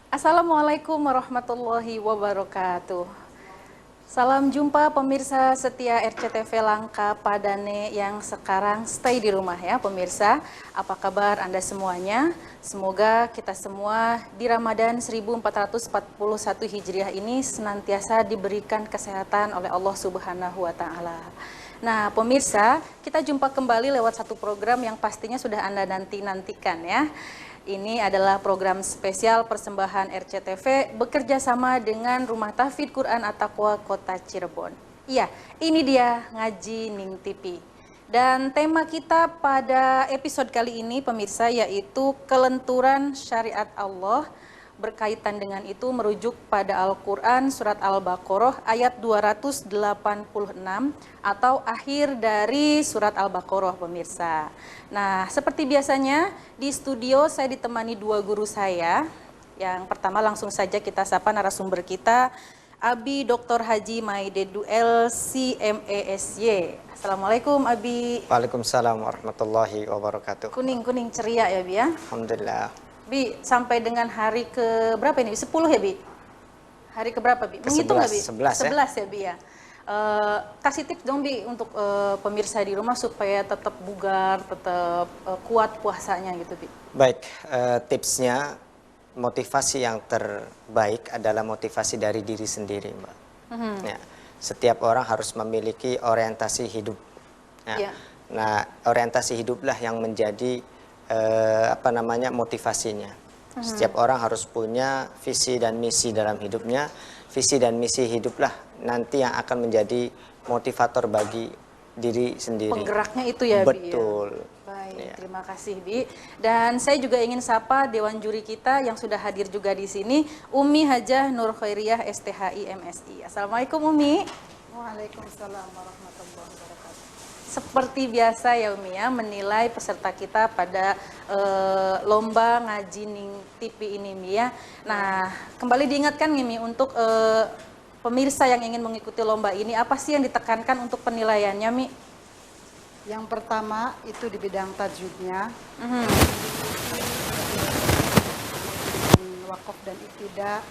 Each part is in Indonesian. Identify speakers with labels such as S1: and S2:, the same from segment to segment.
S1: Assalamualaikum warahmatullahi wabarakatuh. Salam jumpa pemirsa setia RCTV Langka Padane yang sekarang stay di rumah ya pemirsa. Apa kabar Anda semuanya? Semoga kita semua di Ramadan 1441 Hijriah ini senantiasa diberikan kesehatan oleh Allah Subhanahu wa taala. Nah, pemirsa, kita jumpa kembali lewat satu program yang pastinya sudah Anda nantikan ya. Ini adalah program spesial persembahan RCTV bekerja sama dengan Rumah Tahfidz Quran At-Taqwa Kota Cirebon. Iya, ini dia Ngaji Ning TV. Dan tema kita pada episode kali ini pemirsa yaitu kelenturan syariat Allah. Berkaitan dengan itu merujuk pada Al-Quran surat Al-Baqarah ayat 286 atau akhir dari surat Al-Baqarah pemirsa. Nah, seperti biasanya di studio saya ditemani dua guru saya. Yang pertama langsung saja kita sapa narasumber kita, Abi Dr. Haji Maidedu LCMESY. Assalamualaikum Abi.
S2: Waalaikumsalam warahmatullahi wabarakatuh.
S1: Kuning-kuning ceria ya Bi ya.
S2: Alhamdulillah.
S1: Bi, sampai dengan hari ke berapa ini? 10 ya, Bi? Hari ke berapa, Bi? Menghitung nggak, Bi?
S2: 11
S1: ya, Bi ya. Kasih tips dong, Bi, untuk pemirsa di rumah supaya tetap bugar, tetap kuat puasanya gitu, Bi.
S2: Baik, tipsnya motivasi yang terbaik adalah motivasi dari diri sendiri, Mbak. Ya, setiap orang harus memiliki orientasi hidup. Ya. Nah, orientasi hiduplah yang menjadi motivasinya. Setiap orang harus punya visi dan misi dalam hidupnya. Visi dan misi hiduplah nanti yang akan menjadi motivator bagi diri sendiri.
S1: Penggeraknya itu ya, Bi.
S2: Betul.
S1: Baik, ya. Terima kasih, Bi. Dan saya juga ingin sapa dewan juri kita yang sudah hadir juga di sini, Umi Hajah Nur Khairiyah STHI MSI. Assalamualaikum Umi.
S3: Waalaikumsalam warahmatullahi wabarakatuh.
S1: Seperti biasa ya Umi ya, menilai peserta kita pada lomba Ngaji Ning TV ini Mi ya. Nah, kembali diingatkan Umi untuk pemirsa yang ingin mengikuti lomba ini, apa sih yang ditekankan untuk penilaiannya Mi?
S3: Yang pertama itu di bidang tajwidnya, wakaf dan ibtida,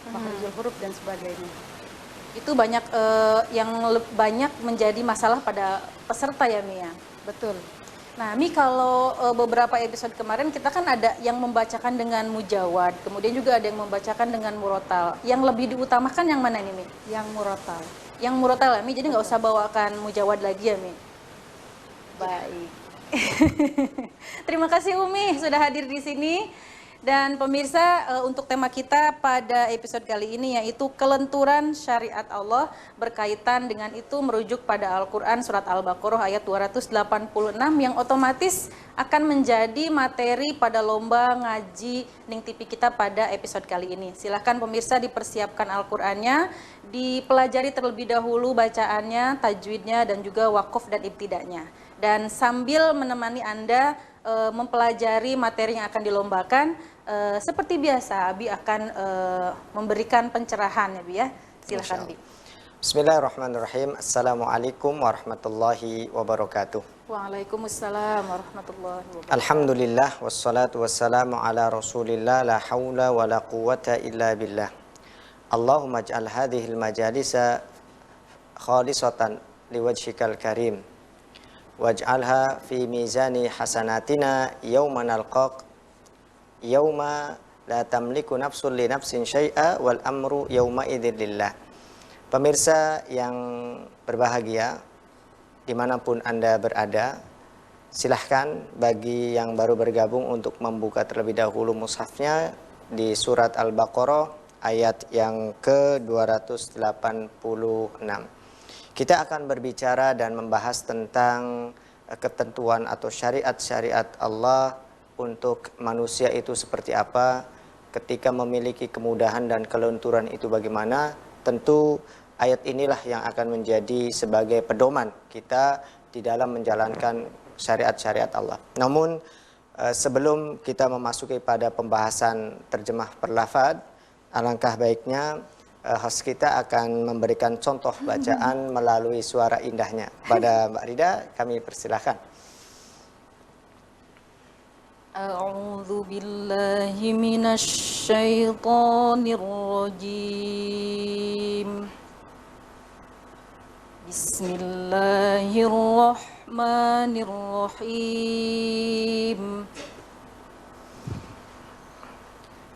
S3: makhrajul huruf dan sebagainya.
S1: Itu banyak banyak menjadi masalah pada peserta ya Mi ya?
S3: Betul.
S1: Nah Mi, kalau beberapa episode kemarin kita kan ada yang membacakan dengan mujawad, kemudian juga ada yang membacakan dengan murotal. Yang lebih diutamakan yang mana ini Mi?
S3: Yang murotal.
S1: Yang murotal ya Mi, jadi nggak usah bawakan mujawad lagi ya Mi? Baik. Terima kasih Umi sudah hadir di sini. Dan pemirsa, untuk tema kita pada episode kali ini yaitu kelenturan syariat Allah. Berkaitan dengan itu merujuk pada Al-Quran surat Al-Baqarah ayat 286 yang otomatis akan menjadi materi pada lomba Ngaji Ning TV kita pada episode kali ini. Silahkan pemirsa dipersiapkan Al-Qurannya, dipelajari terlebih dahulu bacaannya, tajwidnya, dan juga wakaf dan ibtidanya. Dan sambil menemani Anda mempelajari materi yang akan dilombakan, seperti biasa Abi akan memberikan pencerahan ya Bi ya. Silakan Bi.
S2: Bismillahirrahmanirrahim. Assalamualaikum warahmatullahi wabarakatuh.
S1: Waalaikumsalam warahmatullahi wabarakatuh.
S2: Alhamdulillah wassalatu wassalamu ala Rasulillah la haula wa la quwwata illa billah. Allahumma ij'al hadhil majalisa khalisatan liwajhikal karim. Waj'alha fi mizani hasanatina yawma nalqaq yawma la tamliku nafsun li nafsin syai'a wal amru yawma idzin lillah. Pemirsa yang berbahagia dimanapun Anda berada, silahkan bagi yang baru bergabung untuk membuka terlebih dahulu mushafnya di surat Al-Baqarah ayat yang ke-286. Kita akan berbicara dan membahas tentang ketentuan atau syariat-syariat Allah untuk manusia itu seperti apa, ketika memiliki kemudahan dan kelenturan itu bagaimana. Tentu ayat inilah yang akan menjadi sebagai pedoman kita di dalam menjalankan syariat-syariat Allah. Namun sebelum kita memasuki pada pembahasan terjemah perlafaz, alangkah baiknya host kita akan memberikan contoh bacaan melalui suara indahnya. Pada Mbak Rida, kami persilahkan.
S1: A'udzu billahi minasy syaithanir rajim. Bismillahirrahmanirrahim.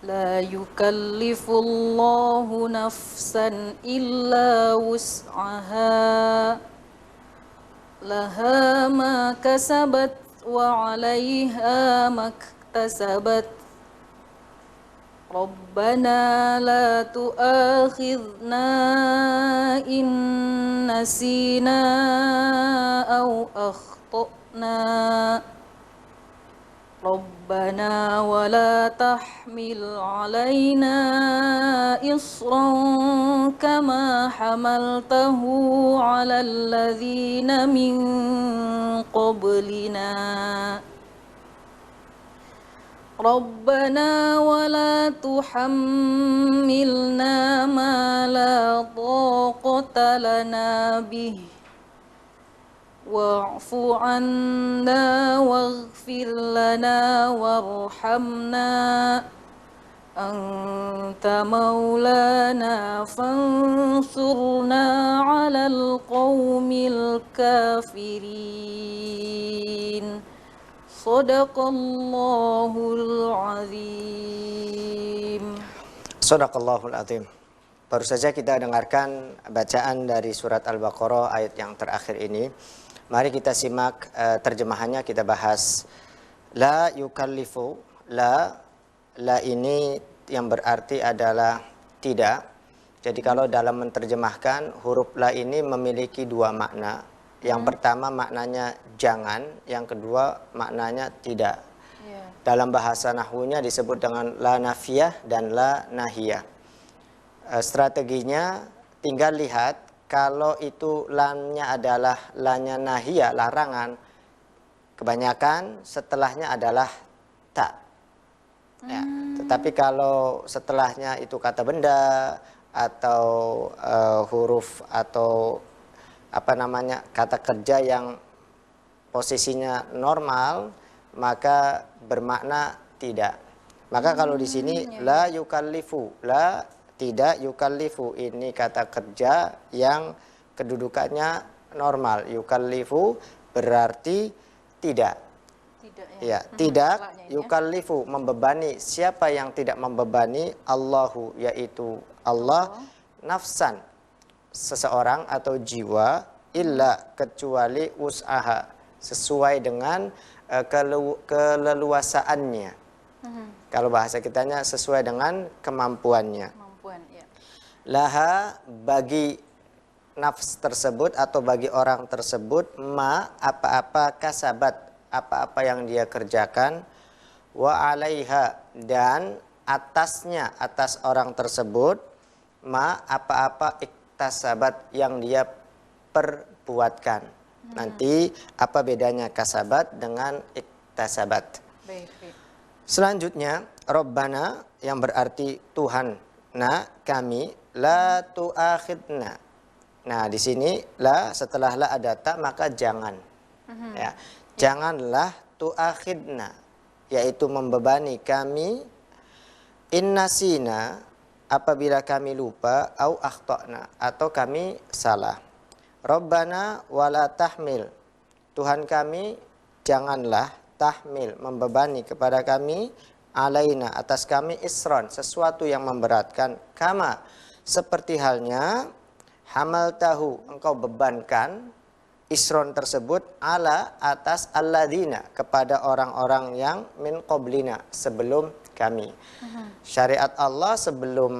S1: La yukallifullahu nafsan illa wus'aha. Laha ma kasabat wa 'alaiha maktasabat. Rabbana la tu'akhidna in nasina aw akhtana. Rabbana wa la tahmil 'alaina isran kama hamaltahu 'alal ladzina min qablina. Rabbana wa la tuhammilna ma la taqata lana bih. Wa'fu 'anna waghfir lana warhamna. Anta maulana fansurna 'alal qaumil kafirin. Shadaqallahul azim.
S2: Shadaqallahul azim. Baru saja kita dengarkan bacaan dari surat Al-Baqarah ayat yang terakhir ini. Mari kita simak terjemahannya, kita bahas. La yukallifu, la ini yang berarti adalah tidak. Jadi kalau dalam menerjemahkan, huruf la ini memiliki dua makna. Yang pertama maknanya jangan, yang kedua maknanya tidak. Dalam bahasa nahwunya disebut dengan la nafiyah dan la nahiyah. Strateginya tinggal lihat, kalau itu lannya adalah lanya nahiyah, larangan, kebanyakan setelahnya adalah tak. Ya. Tetapi kalau setelahnya itu kata benda atau huruf atau kata kerja yang posisinya normal, maka bermakna tidak. Maka kalau di sini la yukallifu, la tidak, yukallifu ini kata kerja yang kedudukannya normal. Yukallifu berarti tidak.
S1: Tidak
S2: ya. Tidak, yukallifu membebani. Siapa yang tidak membebani? Allahu, yaitu Allah, nafsan, seseorang atau jiwa, illa kecuali usaha, sesuai dengan keleluasaannya. Kalau bahasa kitanya sesuai dengan kemampuannya. Laha, bagi nafs tersebut atau bagi orang tersebut, ma, apa-apa, kasabat, apa-apa yang dia kerjakan, wa alaiha, dan atasnya, atas orang tersebut, ma, apa-apa iktasabat yang dia perbuatkan. Nanti apa bedanya kasabat dengan iktasabat? Selanjutnya Rabbana yang berarti Tuhan, na, kami, la tu'akhidna. Nah, di sini la, setelah la ada ta, maka jangan. Ya, janganlah tu'akhidna, yaitu membebani kami, innasina, apabila kami lupa, au akhtana, atau kami salah. Rabbana wala tahmil, Tuhan kami, janganlah tahmil, membebani kepada kami, alaina, atas kami, isron, sesuatu yang memberatkan, kama, seperti halnya, hamal tahu, engkau bebankan, isron tersebut, ala, atas alladzina, kepada orang-orang yang min qablina, sebelum kami. Syariat Allah sebelum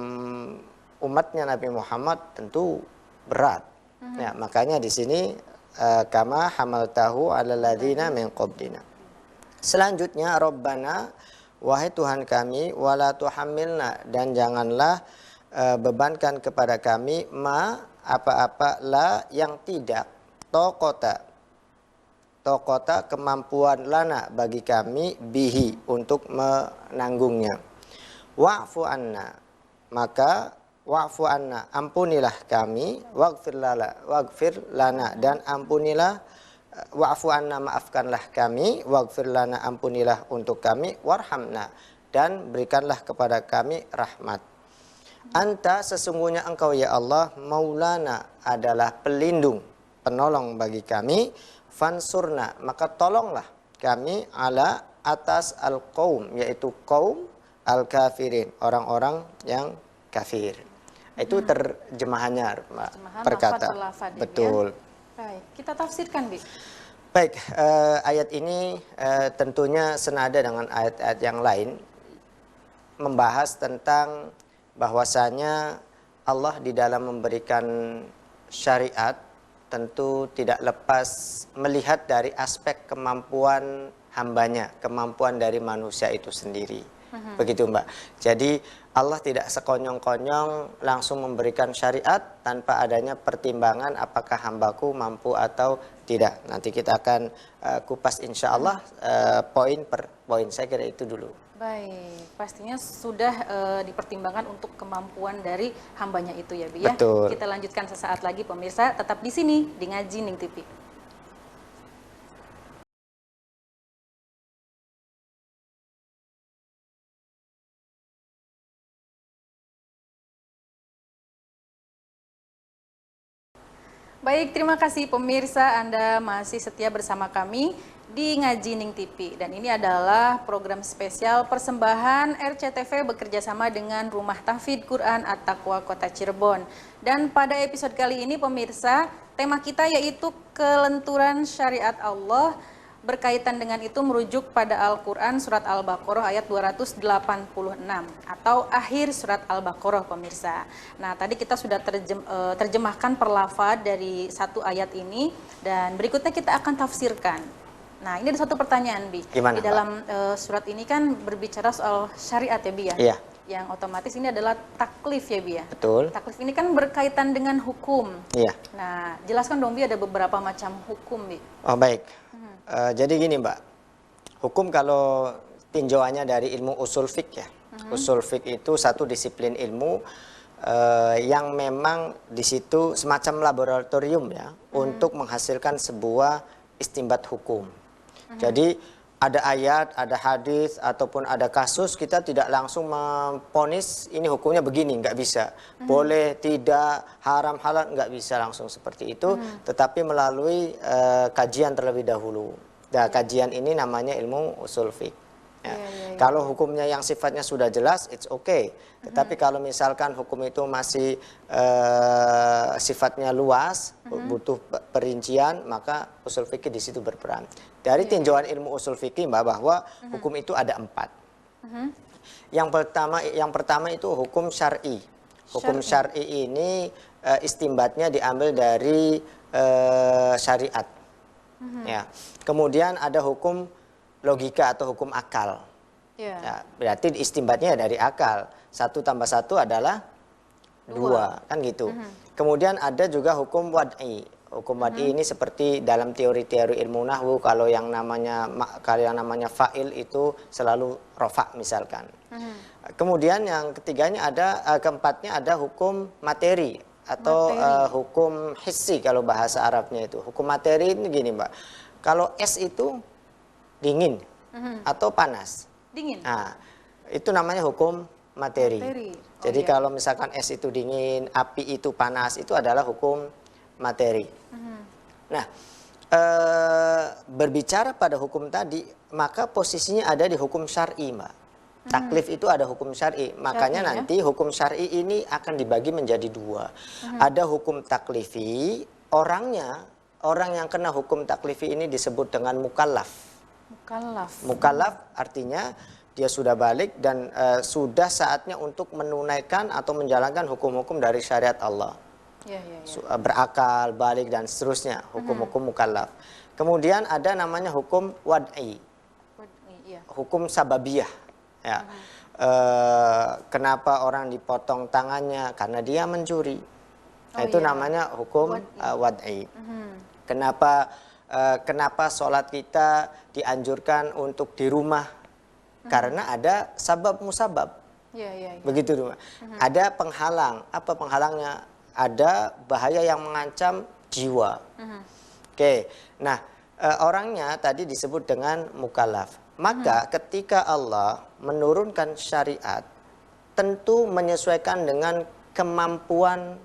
S2: umatnya Nabi Muhammad tentu berat. Ya, makanya di sini kama hamaltahu 'alal ladzina min qablina. Selanjutnya Rabbana, wahai Tuhan kami, wala tuhammilna, dan janganlah bebankan kepada kami, ma, apa-apa, la, yang tidak, tokota, kemampuan lana, bagi kami, bihi, untuk menanggungnya. Wa'fu anna, maka wa'fu anna, ampunilah kami, waghfir lana, dan ampunilah wa'fu anna, maafkanlah kami, waghfir lana, ampunilah untuk kami, warhamna, dan berikanlah kepada kami rahmat. Anta, sesungguhnya engkau ya Allah, maulana, adalah pelindung, penolong bagi kami, fansurna, maka tolonglah kami, ala, atas, al-qaum, yaitu kaum al-kafirin, orang-orang yang kafir. Itu terjemahannya, Mbak, per kata. Betul.
S1: Baik, kita tafsirkan, Bi.
S2: Baik, ayat ini tentunya senada dengan ayat-ayat yang lain, membahas tentang bahwasanya Allah di dalam memberikan syariat tentu tidak lepas melihat dari aspek kemampuan hambanya, kemampuan dari manusia itu sendiri. Begitu, Mbak. Jadi Allah tidak sekonyong-konyong langsung memberikan syariat tanpa adanya pertimbangan apakah hambaku mampu atau tidak. Nanti kita akan kupas insya Allah poin per poin. Saya kira itu dulu.
S1: Baik, pastinya sudah dipertimbangkan untuk kemampuan dari hambanya itu ya, Bi, ya.
S2: Betul.
S1: Kita lanjutkan sesaat lagi, pemirsa, tetap di sini di Ngaji Ning TV. Baik, terima kasih pemirsa, Anda masih setia bersama kami di Ngaji Ning TV. Dan ini adalah program spesial persembahan RCTV bekerjasama dengan Rumah Tahfidz Quran At-Taqwa Kota Cirebon. Dan pada episode kali ini pemirsa, tema kita yaitu kelenturan syariat Allah. Berkaitan dengan itu merujuk pada Al-Quran surat Al-Baqarah ayat 286 atau akhir surat Al-Baqarah, pemirsa. Nah, tadi kita sudah terjemahkan per lafaz dari satu ayat ini dan berikutnya kita akan tafsirkan. Nah, ini ada satu pertanyaan, Bi.
S2: Gimana,
S1: di dalam surat ini kan berbicara soal syariat ya, Bi, ya?
S2: Iya.
S1: Yang otomatis ini adalah taklif ya, Bi, ya?
S2: Betul.
S1: Taklif ini kan berkaitan dengan hukum.
S2: Iya.
S1: Nah, jelaskan dong, Bi, ada beberapa macam hukum, Bi.
S2: Oh, baik. Jadi gini, Mbak, hukum kalau tinjauannya dari ilmu usul fiqh ya. Usul fiqh itu satu disiplin ilmu yang memang di situ semacam laboratorium ya untuk menghasilkan sebuah istimbat hukum. Jadi ada ayat, ada hadis ataupun ada kasus, kita tidak langsung memvonis ini hukumnya begini, nggak bisa. Boleh, tidak, haram, halal, nggak bisa langsung seperti itu, tetapi melalui kajian terlebih dahulu. Nah, kajian ini namanya ilmu usul fiqh. Ya. Kalau hukumnya yang sifatnya sudah jelas, it's okay. Tetapi kalau misalkan hukum itu masih sifatnya luas, butuh perincian, maka usul fikih di situ berperan. Dari tinjauan ilmu usul fikih, Mbak, bahwa hukum itu ada 4. Yang pertama itu hukum syar'i. Hukum syar'i ini istimbatnya diambil dari syariat. Ya. Kemudian ada hukum logika atau hukum akal. Ya, berarti istimbatnya dari akal. 1 tambah 1 adalah 2, kan gitu. Kemudian ada juga hukum wad'i. Hukum wad'i ini seperti dalam teori-teori ilmu nahwu, kalau yang namanya fa'il itu selalu rofa misalkan. Kemudian yang ketiganya keempatnya ada hukum materi atau hukum hissi kalau bahasa Arabnya itu. Hukum materi ini gini, Mbak. Kalau es itu dingin atau panas.
S1: Dingin.
S2: Nah, itu namanya hukum materi. Jadi kalau misalkan es itu dingin, api itu panas, itu adalah hukum materi. Nah, berbicara pada hukum tadi, maka posisinya ada di hukum syar'i, Mbak. Taklif itu ada hukum syar'i. Makanya nanti hukum syar'i ini akan dibagi menjadi 2. Ada hukum taklifi, orang yang kena hukum taklifi ini disebut dengan mukallaf. Mukallaf artinya dia sudah balik dan sudah saatnya untuk menunaikan atau menjalankan hukum-hukum dari syariat Allah. Berakal, balik dan seterusnya, hukum-hukum mukallaf. Kemudian ada namanya hukum wad'i. Hukum sababiyah. Ya. Kenapa orang dipotong tangannya? Karena dia mencuri. Itu namanya hukum wad'i. Kenapa sholat kita dianjurkan untuk di rumah? Karena ada sabab musabab. Begitu, ada penghalang. Apa penghalangnya? Ada bahaya yang mengancam jiwa. Oke. Nah, orangnya tadi disebut dengan mukallaf. Maka ketika Allah menurunkan syariat, tentu menyesuaikan dengan kemampuan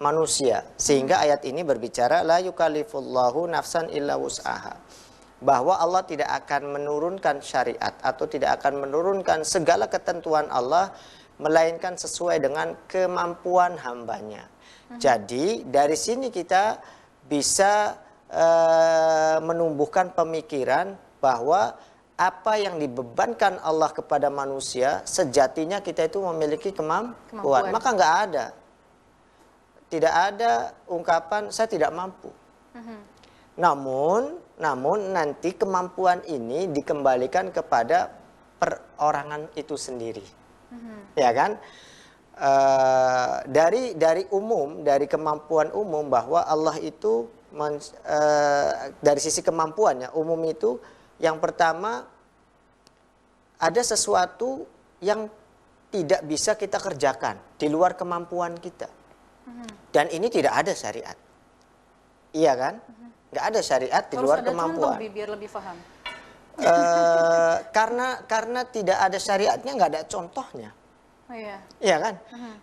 S2: manusia. Sehingga ayat ini berbicara la yukallifullahu nafsan illa wus'aha. Bahwa Allah tidak akan menurunkan syariat atau tidak akan menurunkan segala ketentuan Allah melainkan sesuai dengan kemampuan hambanya. Jadi dari sini kita bisa menumbuhkan pemikiran bahwa apa yang dibebankan Allah kepada manusia sejatinya kita itu memiliki kemampuan. Maka nggak ada, tidak ada ungkapan saya tidak mampu. Namun nanti kemampuan ini dikembalikan kepada perorangan itu sendiri, ya kan? Dari umum, dari kemampuan umum bahwa Allah itu dari sisi kemampuannya umum itu yang pertama ada sesuatu yang tidak bisa kita kerjakan di luar kemampuan kita, dan ini tidak ada syariat, iya kan? Nggak ada syariat di luar kemampuan.
S1: Contoh, biar lebih paham.
S2: Karena tidak ada syariatnya, nggak ada contohnya.
S1: Oh, iya.
S2: Iya kan?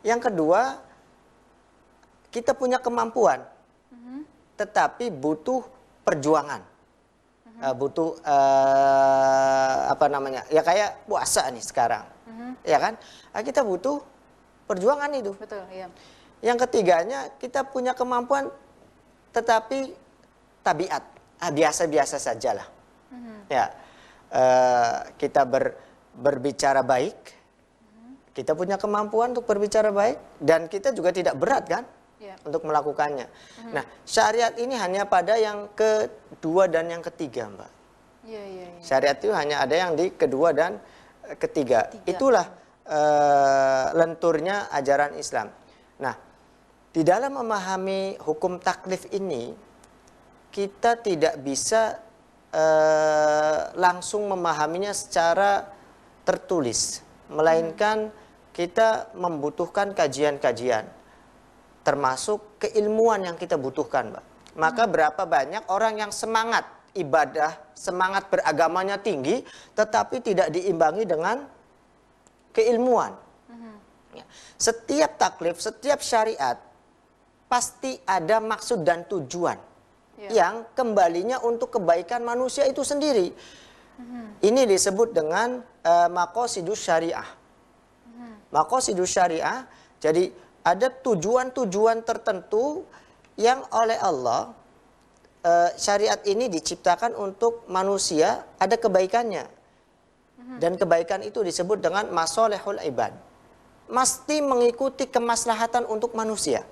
S2: Yang kedua, kita punya kemampuan, tetapi butuh perjuangan, butuh apa namanya? Ya kayak puasa nih sekarang, ya kan? Kita butuh perjuangan itu.
S1: Betul, iya.
S2: Yang ketiganya, kita punya kemampuan, tetapi tabiat biasa-biasa sajalah. Ya, kita berbicara baik. Kita punya kemampuan untuk berbicara baik dan kita juga tidak berat kan untuk melakukannya. Nah, syariat ini hanya pada yang kedua dan yang ketiga, Mbak. Syariat itu hanya ada yang di kedua dan ketiga. Itulah lenturnya ajaran Islam. Nah, di dalam memahami hukum taklif ini kita tidak bisa langsung memahaminya secara tertulis, melainkan kita membutuhkan kajian-kajian, termasuk keilmuan yang kita butuhkan, Mbak. Maka berapa banyak orang yang semangat ibadah, semangat beragamanya tinggi, tetapi tidak diimbangi dengan keilmuan. Setiap taklif, setiap syariat, pasti ada maksud dan tujuan yang kembalinya untuk kebaikan manusia itu sendiri. Ini disebut dengan maqasidus syariah. Maqasidus syariah, jadi ada tujuan-tujuan tertentu yang oleh Allah syariat ini diciptakan untuk manusia, ada kebaikannya. Dan kebaikan itu disebut dengan masolehul ibad. Mesti mengikuti kemaslahatan untuk manusia.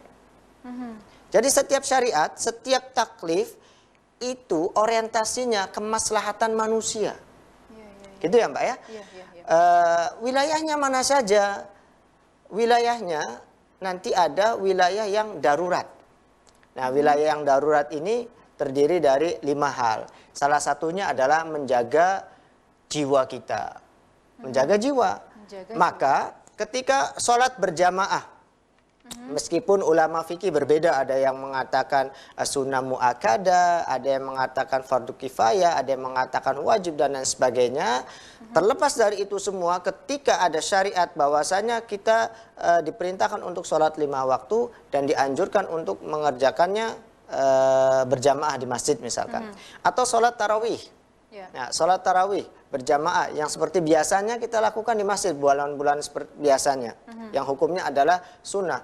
S2: Jadi setiap syariat, setiap taklif itu orientasinya kemaslahatan manusia. Gitu ya Mbak ya? Wilayahnya mana saja? Wilayahnya nanti ada wilayah yang darurat. Nah, wilayah yang darurat ini terdiri dari 5 hal. Salah satunya adalah menjaga jiwa kita. Menjaga jiwa. Maka ketika sholat berjamaah, meskipun ulama fikih berbeda, ada yang mengatakan sunnah muakkadah, ada yang mengatakan fardu kifayah, ada yang mengatakan wajib dan lain sebagainya. Terlepas dari itu semua, ketika ada syariat bahwasanya kita diperintahkan untuk sholat 5 waktu dan dianjurkan untuk mengerjakannya berjamaah di masjid misalkan, atau sholat tarawih. Nah, sholat tarawih berjamaah yang seperti biasanya kita lakukan di masjid bulan-bulan biasanya, yang hukumnya adalah sunnah.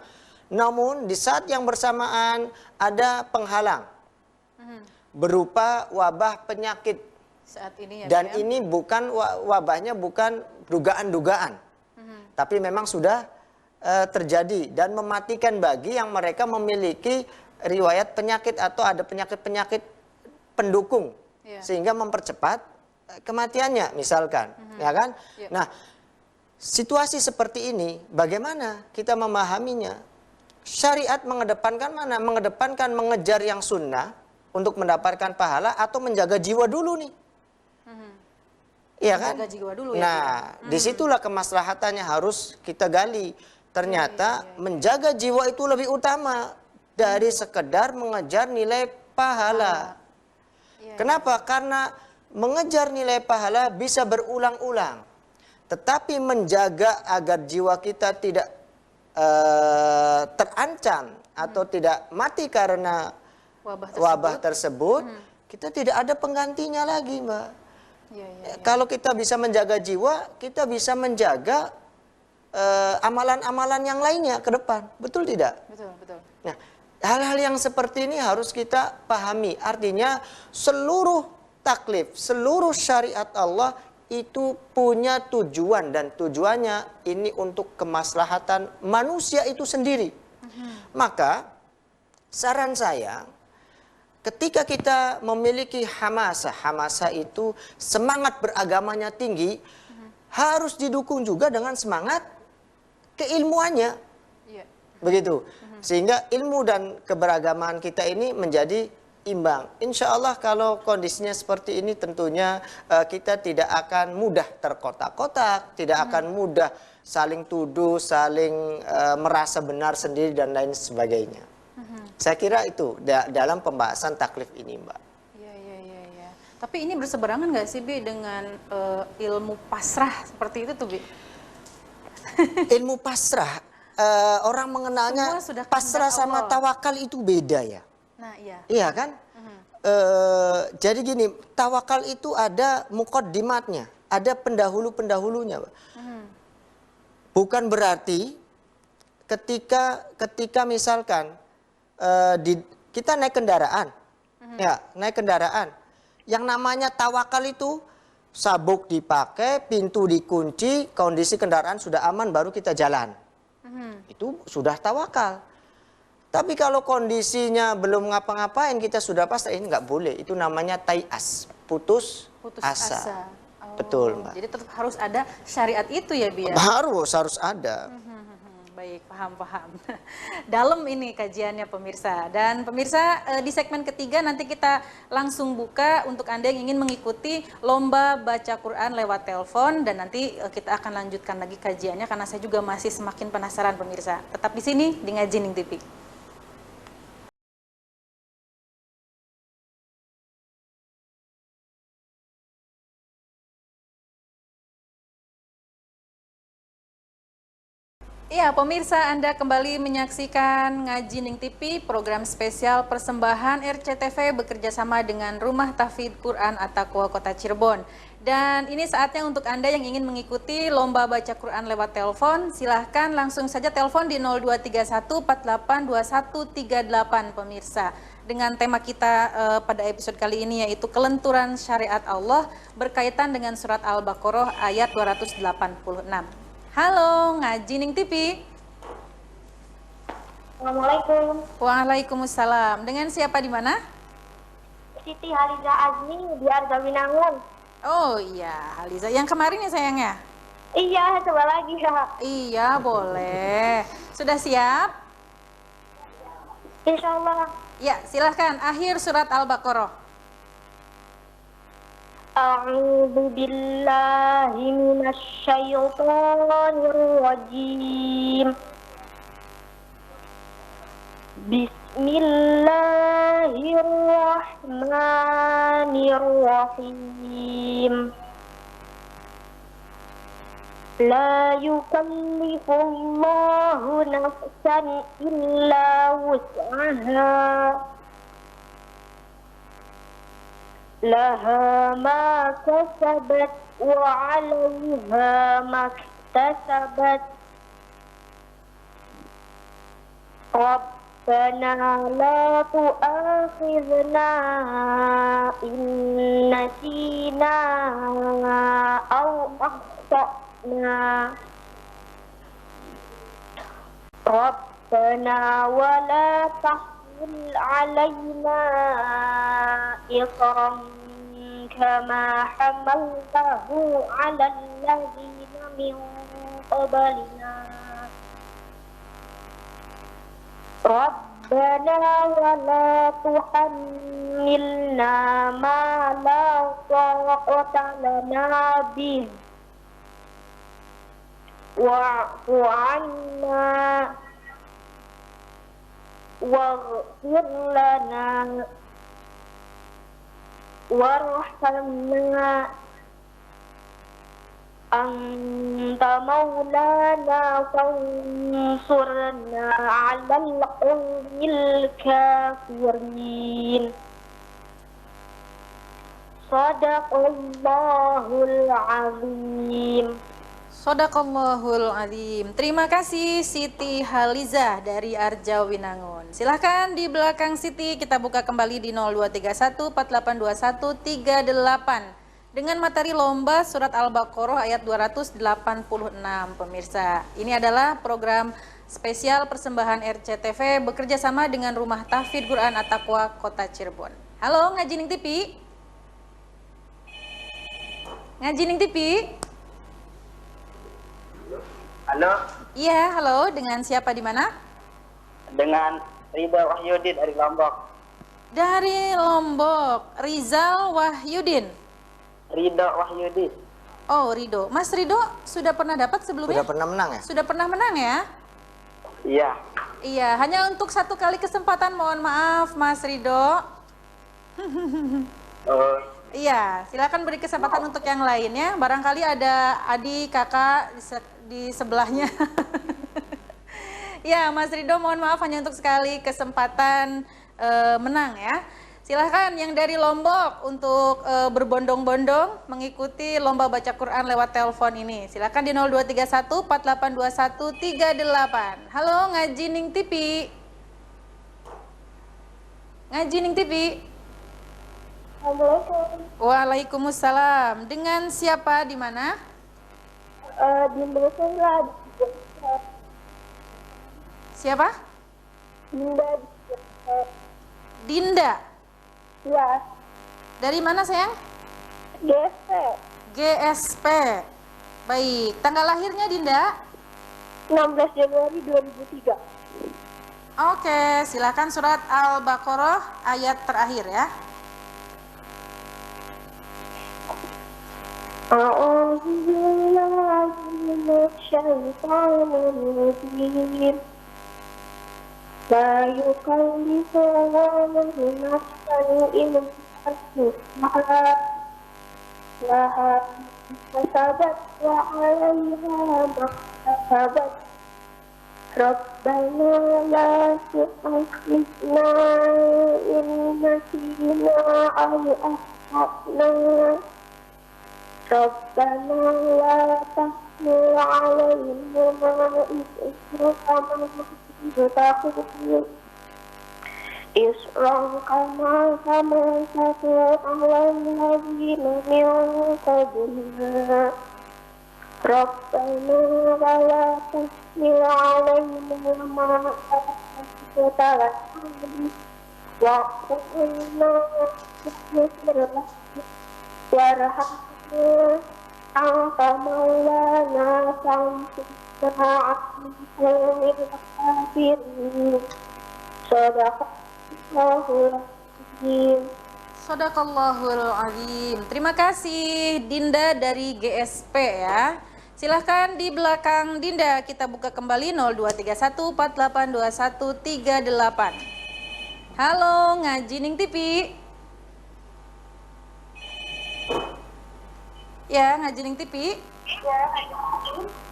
S2: Namun di saat yang bersamaan ada penghalang berupa wabah penyakit
S1: saat ini,
S2: dan ini bukan wabahnya bukan dugaan-dugaan, tapi memang sudah terjadi dan mematikan bagi yang mereka memiliki riwayat penyakit atau ada penyakit-penyakit pendukung sehingga mempercepat kematiannya misalkan, ya kan? Nah, situasi seperti ini bagaimana kita memahaminya? Syariat mengedepankan mana? Mengedepankan mengejar yang sunnah untuk mendapatkan pahala atau menjaga jiwa dulu nih? Iya kan?
S1: Menjaga jiwa dulu,
S2: nah, disitulah kemaslahatannya harus kita gali. Ternyata menjaga jiwa itu lebih utama dari sekedar mengejar nilai pahala.
S1: Iya,
S2: Kenapa? Karena mengejar nilai pahala bisa berulang-ulang. Tetapi menjaga agar jiwa kita tidak terancam atau tidak mati karena wabah tersebut, kita tidak ada penggantinya lagi, Mbak.
S1: Iya, iya.
S2: Kalau kita bisa menjaga jiwa, kita bisa menjaga amalan-amalan yang lainnya ke depan. Betul tidak?
S1: Betul, betul.
S2: Nah, hal-hal yang seperti ini harus kita pahami. Artinya seluruh taklif, seluruh syariat Allah itu punya tujuan, dan tujuannya ini untuk kemaslahatan manusia itu sendiri. Maka saran saya, ketika kita memiliki hamasah itu semangat beragamanya tinggi, harus didukung juga dengan semangat keilmuannya.
S1: Iya.
S2: Begitu. Sehingga ilmu dan keberagaman kita ini menjadi imbang. Insya Allah kalau kondisinya seperti ini tentunya kita tidak akan mudah terkotak-kotak, tidak akan mudah saling tuduh, saling merasa benar sendiri dan lain sebagainya. Saya kira itu dalam pembahasan taklif ini, Mbak.
S1: Iya, iya, iya, iya. Tapi ini berseberangan nggak sih, Bi, dengan ilmu pasrah seperti itu tuh, Bi?
S2: Ilmu pasrah, orang mengenalnya
S1: Semua sudah
S2: pasrah
S1: kehendak
S2: sama
S1: Allah.
S2: tawakal itu beda ya.
S1: Nah, iya.
S2: Iya kan? Jadi gini, tawakal itu ada muqaddimatnya, ada pendahulu-pendahulunya. Bukan berarti ketika misalkan kita naik kendaraan, ya naik kendaraan, yang namanya tawakal itu sabuk dipakai, pintu dikunci, kondisi kendaraan sudah aman, baru kita jalan. Itu sudah tawakal. Tapi kalau kondisinya belum ngapa-ngapain, kita sudah pasrah, ini nggak boleh. Itu namanya tai'as, putus asa.
S1: Oh,
S2: Betul, Mbak.
S1: jadi tetap harus ada syariat itu ya, Bi, ya?
S2: Harus ada.
S1: Baik, paham. Dalam ini kajiannya pemirsa. Dan pemirsa, di segmen ketiga nanti kita langsung buka untuk Anda yang ingin mengikuti lomba baca Quran lewat telepon, dan nanti kita akan lanjutkan lagi kajiannya karena saya juga masih semakin penasaran pemirsa. Tetap di sini di Ngajining TV. Iya, pemirsa, Anda kembali menyaksikan Ngajining TV, program spesial persembahan RCTV bekerjasama dengan Rumah Tahfidz Quran At-Taqwa Kota Cirebon. Dan ini saatnya untuk Anda yang ingin mengikuti lomba baca Quran lewat telepon, silahkan langsung saja telepon di 0231482138 pemirsa. Dengan tema kita pada episode kali ini yaitu kelenturan syariat Allah berkaitan dengan surat Al-Baqarah ayat 286. Halo, Ngajining TV.
S4: Assalamualaikum.
S1: Waalaikumsalam. Dengan siapa di mana?
S4: Siti Haliza Azmi di Argawinangun.
S1: Oh iya, Haliza. Yang kemarin ya sayangnya?
S4: Iya, coba lagi ya.
S1: Iya, boleh. Sudah siap?
S4: Insya Allah.
S1: Ya, silahkan. Akhir surat Al-Baqarah.
S4: A'udzu billahi minasy syaithanir rajim. Bismillahirrahmanirrahim. La yukallifullahu nafsan illa wus'aha. Laha ma kasabat wa 'alaiha ma iktasabat. Rabbana la tu'akhidhna in nasina aw akhtana. Rabbana wa la tahmil 'alaina إصرا كما حملته على الذين من قبلنا ربنا ولا تحملنا ما لا طاقة لنا به واعف عنا واغفر لنا وارحمنا أنت مولانا فانصرنا على القوم الكافرين صدق الله العظيم.
S1: Shadaqallahul Azim. Terima kasih Siti Haliza dari Arjawinangun. Silahkan di belakang Siti kita buka kembali di 0231482138 dengan materi lomba surat Al-Baqarah ayat 286 pemirsa. Ini adalah program spesial persembahan RCTV bekerja sama dengan Rumah Tahfidz Quran At-Taqwa Kota Cirebon. Halo Ngaji Ning TV. Ngaji Ning TV.
S5: Halo,
S1: Iya, halo. Dengan siapa di mana?
S5: dengan Ridho Wahyudin dari Lombok.
S1: Dari Lombok, Rizal Wahyudin.
S5: Ridho Wahyudin.
S1: Oh, Rido. Mas Rido sudah pernah dapat sebelumnya?
S2: Sudah pernah menang ya?
S1: Sudah pernah menang ya?
S5: Iya.
S1: Iya, hanya untuk 1 kali kesempatan. Mohon maaf, Mas Rido.
S5: Oh,
S1: Iya, silakan beri kesempatan untuk yang lainnya. Barangkali ada adik, kakak di sebelahnya. Ya, Mas Rido, mohon maaf hanya untuk sekali kesempatan menang ya. Silahkan yang dari Lombok untuk berbondong-bondong mengikuti lomba baca Quran lewat telepon ini. Silahkan di 0231482138. Halo, Ngaji Ning TV. Ngaji Ning TV.
S4: Assalamualaikum.
S1: Waalaikumsalam. Dengan siapa di mana?
S4: Di Malaysia
S1: Siapa?
S4: Dinda.
S1: Dinda.
S4: Ya,
S1: Dari mana sayang?
S4: GSP
S1: GSP. Baik. Tanggal lahirnya Dinda?
S4: 16 Januari 2003.
S1: Oke, silakan surat Al-Baqarah ayat terakhir ya.
S4: أعوذ بالله من الشيطان الرجيم لا يكلف الله نفسا إلا وسعها لها ما كسبت وعليها ما اكتسبت ربنا لا تؤاخذنا إن نسينا أو أخطأنا ربنا لا تحمل علينا إصرا كما حملته على الذين من قبلنا ربنا ولا تحمل علينا ما لا طاقة لنا واعف عنا واغفر لنا وارحمنا أنت مولانا فانصرنا على القوم الكافرين صدق الله العظيم.
S1: Shadaqallahul Azim. Terima kasih Dinda dari GSP ya. Silahkan di belakang Dinda kita buka kembali 0231482138. Halo Ngaji Ning TV. Ya, Ngaji Ning TV.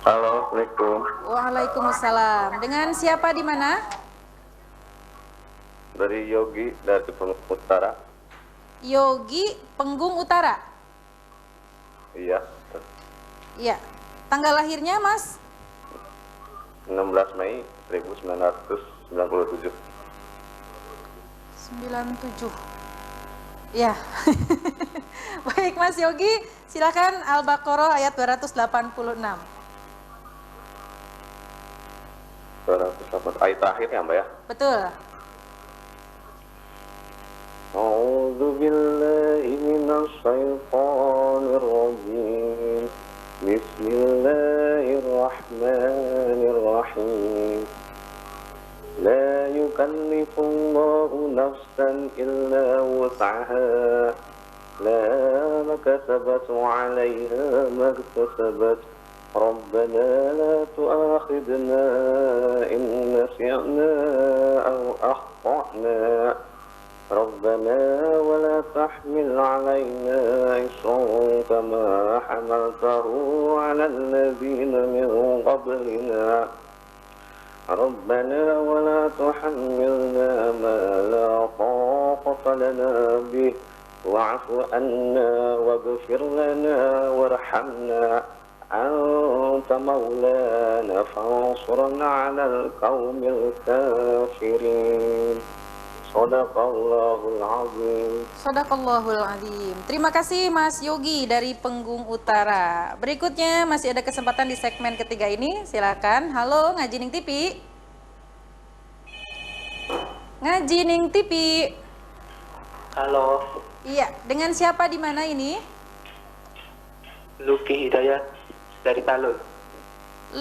S5: halo, Assalamualaikum.
S1: Waalaikumsalam. Dengan siapa di mana?
S5: Dari Yogi dari Penggung Utara.
S1: Yogi Penggung Utara.
S5: Iya.
S1: Iya. Tanggal lahirnya Mas?
S5: 16 Mei 1997.
S1: 97. Ya. Baik Mas Yogi, silakan Al-Baqarah ayat 286.
S5: 208 ayat terakhir ya, Mbak ya.
S1: Betul.
S5: A'udzu billahi minasy syaithanir rajim. Bismillahirrahmanirrahim. La yukallifullahu nafsan illa wus'aha. لها ما كسبت وعليها ما اكتسبت ربنا لا تؤاخذنا إن نسينا أو أخطأنا
S6: ربنا ولا تحمل علينا إصرا كما حملته على الذين من قبلنا ربنا ولا تحملنا ما لا طاقة لنا به واعف عنا واغفر لنا وارحمنا أنت مولانا فانصرنا على القوم الكافرين صدق الله العظيم.
S1: Sadaqallahul Azim. Terima kasih Mas Yogi dari Penggung Utara. Berikutnya masih ada kesempatan di segmen ketiga ini. Silakan. Halo Ngaji Ning TV. Ngaji Ning TV.
S5: Halo,
S1: Iya, dengan siapa di mana ini?
S5: Luki Hidayat dari Talun.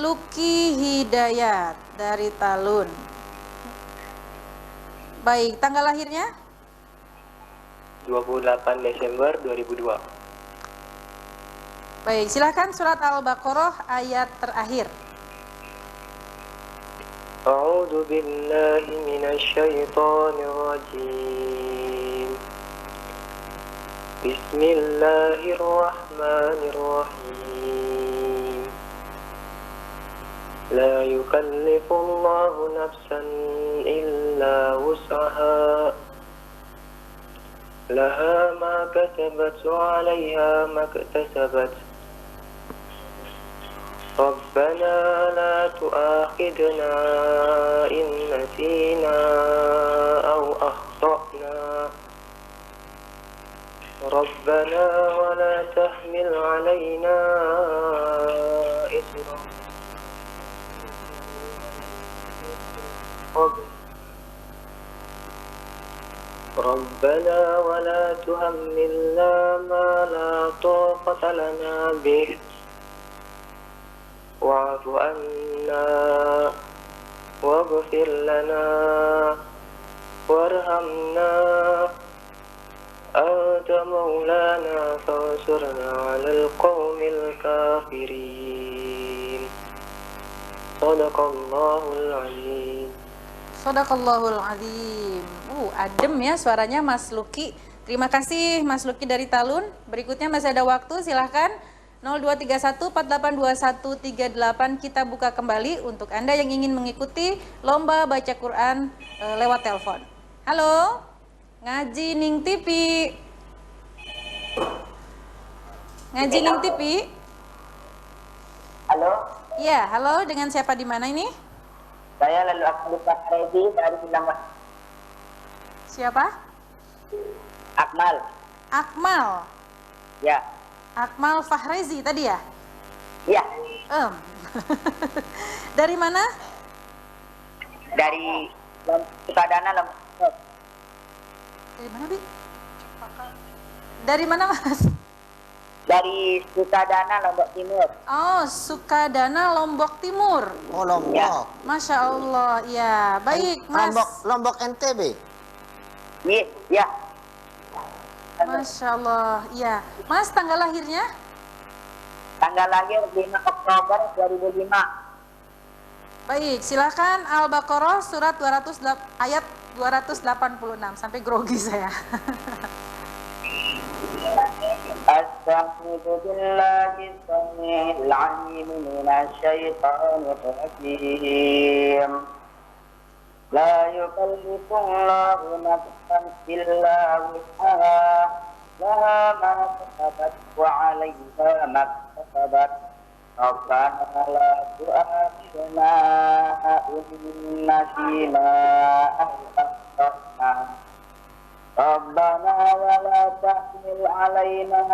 S1: Luki Hidayat dari Talun. Baik, tanggal lahirnya?
S5: 28 Desember 2002.
S1: Baik, silakan surat Al-Baqarah ayat terakhir.
S5: A'udzu billahi minasy syaithanir rajim. Bismillahirrahmanirrahim. La yukallifullahu nafsan illa wus'aha. Laha ma kasabat wa 'alayha ma iktasabat. Rabbana la tu'akhidna in nasina aw akhtana. Rabbana wa la tahmil 'alaina isran. ربنا ولا تحملنا ما لا طاقة لنا به واعف عنا واغفر لنا وارحمنا أنت مولانا فانصرنا على القوم الكافرين صدق الله العظيم.
S1: Sadaqallahul Azim. Adem ya suaranya Mas Luki. Terima kasih Mas Luki dari Talun. Berikutnya masih ada waktu, silahkan 0231482138 kita buka kembali untuk Anda yang ingin mengikuti lomba baca Quran lewat telepon. Halo, Ngaji Ning TV. Ngaji Ning TV.
S5: Halo,
S1: Iya, halo, dengan siapa di mana ini?
S5: saya lalu Akmal Fahrezi dari Bilang.
S1: Siapa?
S5: Akmal,
S1: Akmal.
S5: ya,
S1: Akmal Fahrezi tadi ya?
S5: ya,
S1: Dari mana?
S5: dari Sukadana Lombok.
S1: Dari mana, Bi? Dari mana, Mas?
S5: Dari Sukadana Lombok Timur.
S1: Oh, Sukadana Lombok Timur.
S2: Oh, Lombok.
S5: Ya.
S1: Masya Allah, ya. Baik, Mas.
S2: Lombok NTB.
S5: Iya, ya.
S1: Masya Allah, ya. Mas, tanggal lahirnya?
S5: Tanggal lahir 5 Oktober 2005.
S1: Baik, silakan Al-Baqarah surat 200 ayat 286 sampai grogi saya.
S5: Astaghfiru billahi samil alim minasyaitonir rajim. La yukallifullahu nafsan illa wus'aha. Laha ma kasabat wa 'alayha ma kasabat. Rabbana la tu'akhidna in nasina aw akhtana. Rabbana wa la tahmil 'alaina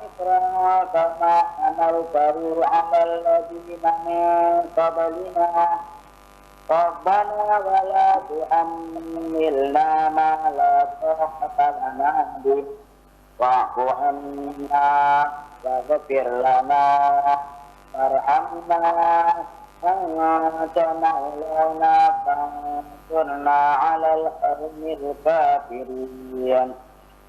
S5: isran kama hamaltahu 'alal ladzina min qablina. Rabbana wa la tuhammilna ma la taqata lana bih wa'fu 'anna waghfir lana warhamna anta maulana fansurna 'alal qawmil kafirin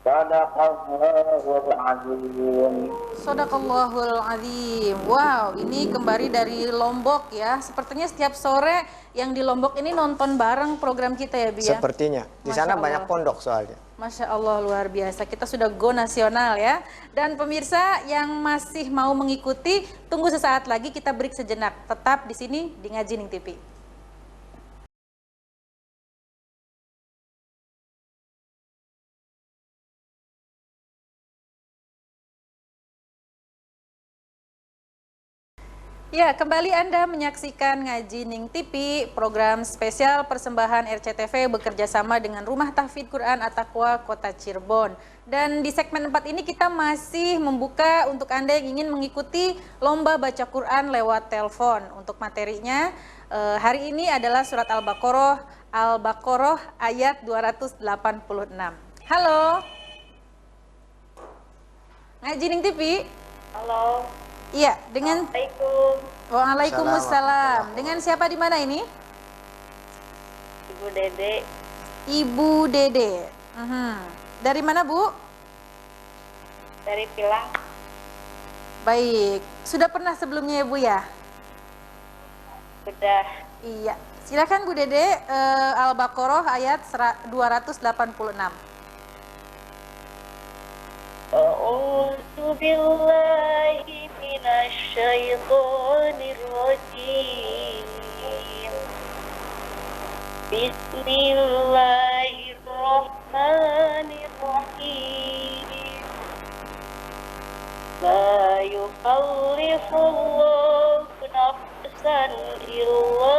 S5: Sadaqallahul azim.
S1: Shadaqallahul azim. Wow, ini kembali dari Lombok ya. Sepertinya setiap sore yang di Lombok ini nonton bareng program kita ya, Bi ya.
S2: Sepertinya. Di
S1: Masya
S2: sana
S1: Allah.
S2: banyak pondok soalnya.
S1: Masya Allah, luar biasa. Kita sudah go nasional ya. Dan pemirsa yang masih mau mengikuti, tunggu sesaat lagi, kita break sejenak. Tetap di sini di Ngaji Ning TV. Ya, kembali Anda menyaksikan Ngaji Ning TV, program spesial persembahan RCTV bekerja sama dengan Rumah Tahfidz Quran At-Taqwa Kota Cirebon. Dan di segmen 4 ini kita masih membuka untuk Anda yang ingin mengikuti lomba baca Quran lewat telepon. Untuk materinya, hari ini adalah surat Al-Baqarah ayat 286. Halo, Ngaji Ning TV.
S4: Halo.
S1: Iya, dengan
S4: Assalamualaikum.
S1: Waalaikumsalam. Dengan siapa di mana ini?
S4: Ibu Dede.
S1: Ibu Dede. Dari mana, Bu?
S4: Dari Pilang.
S1: Baik. Sudah pernah sebelumnya ya, Bu ya?
S4: Sudah.
S1: Iya. Silakan Bu Dede, Al-Baqarah ayat 286.
S4: A'udzu billahi minasy syaithanir rajim. Bismillahirrahmanirrahim. La yukallifullahu nafsan illa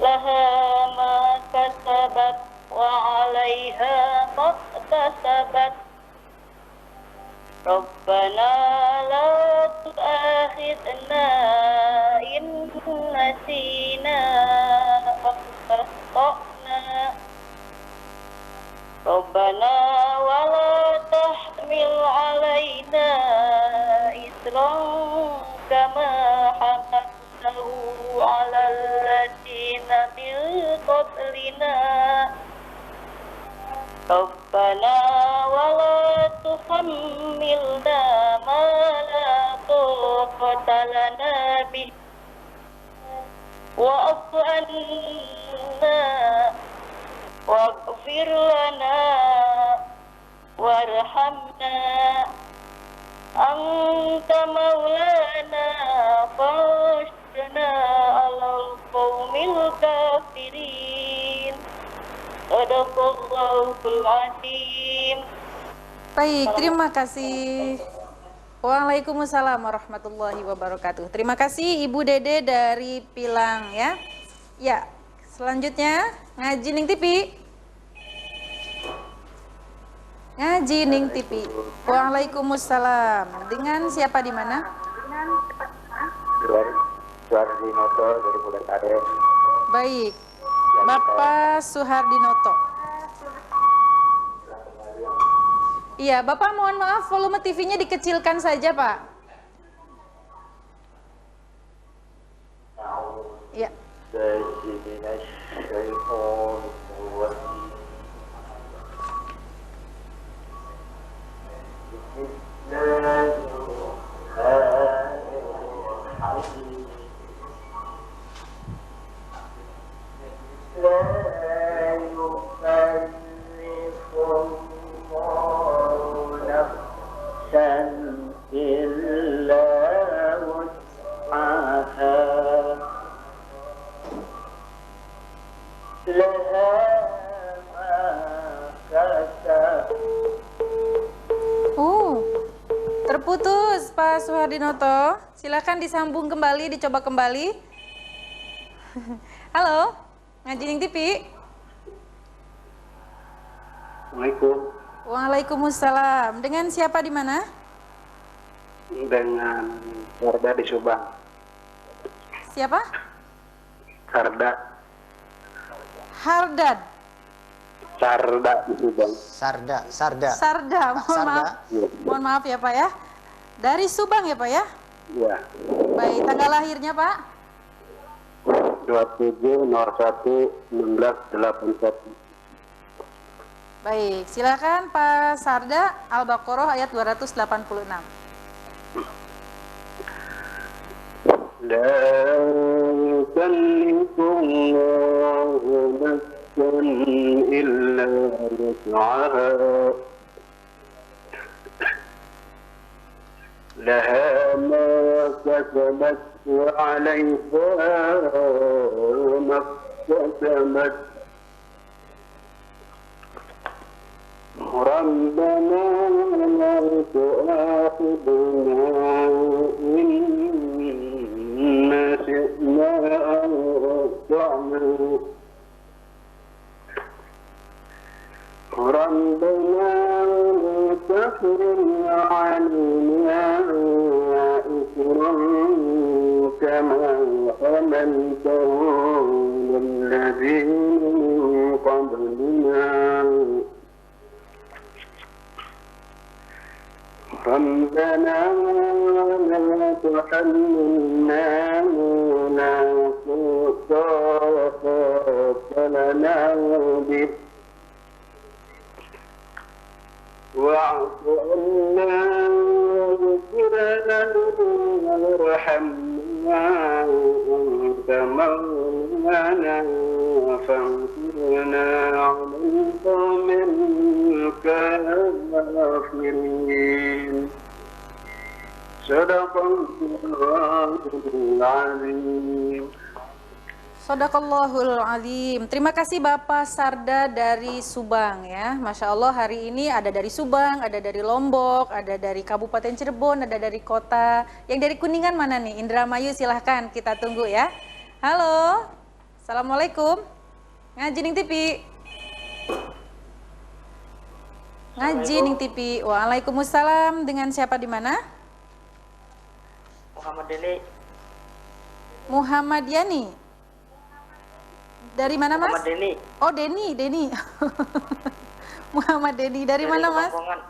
S4: laha ma kasabat wa 'alaiha maktasabat. Rabbana la tu'akhidna in nasina aw akhtana. Rabbana wa la tahmil 'alaina isran kama hamaltahu 'alal ladzina min qablina. Rabbana wa la tuhammilna ma la taqata lana bih wa'fu anna waghfir lana warhamna anta maulana fansurna 'alal qaumil kafirin. Shadaqallahul azim.
S1: Baik, terima kasih. Waalaikumsalam warahmatullahi wabarakatuh. Terima kasih Ibu Dede dari Pilang ya. Ya, selanjutnya Ngaji Ning TV. Ngaji Ning TV. Waalaikumsalam. Dengan siapa di mana?
S5: Suardinoto dari Bulasares.
S1: Baik. Bapak Suhardinoto. Iya, Bapak mohon maaf volume TV-nya dikecilkan saja, Pak. Iya. Terputus Pak Suhardinoto. Silakan disambung kembali, dicoba kembali. Halo, Ngaji Ning TV.
S6: Assalamualaikum.
S1: Waalaikumsalam. Dengan siapa di mana?
S6: Dengan Sarda di Subang.
S1: Siapa?
S6: Sarda.
S1: Hardad.
S6: Sarda di Subang.
S2: Sarda.
S1: Sarda, mohon maaf. Mohon maaf ya Pak ya. Dari Subang ya Pak ya?
S6: Ya.
S1: Baik, tanggal lahirnya Pak?
S6: 27/01/1981.
S1: Baik, silakan Pak Sarda, Al-Baqarah ayat 286.
S6: لا يكلف الله نفسا إلا وسعها لها ما كسبت وعليها ما اكتسبت ربنا لا تؤاخذنا إن نسينا أو أخطأنا ربنا لا تحرم علينا إصرا كما حملته على الذين من قبلنا ربنا لا تحملنا ما لا طاقة لنا به واعف عنا واغفر لنا وارحمنا أنت مولانا فانصرنا على القوم الكافرين صدق الله العظيم.
S1: Shadaqallahul Azim. Terima kasih Bapak Sarda dari Subang ya. Masya Allah hari ini ada dari Subang, ada dari Lombok, ada dari Kabupaten Cirebon, ada dari kota. Yang dari Kuningan mana nih? Indramayu silahkan kita tunggu ya. Halo. Assalamualaikum. Ngaji Ning TV. Ngaji Ning TV. Waalaikumsalam. Dengan siapa di mana?
S5: Muhammad Deni.
S1: Muhammad Yani. Dari mana Mas?
S5: Muhammad Deni.
S1: Oh Deni. Muhammad Deni. Dari mana Mas?
S5: Kepongpongan.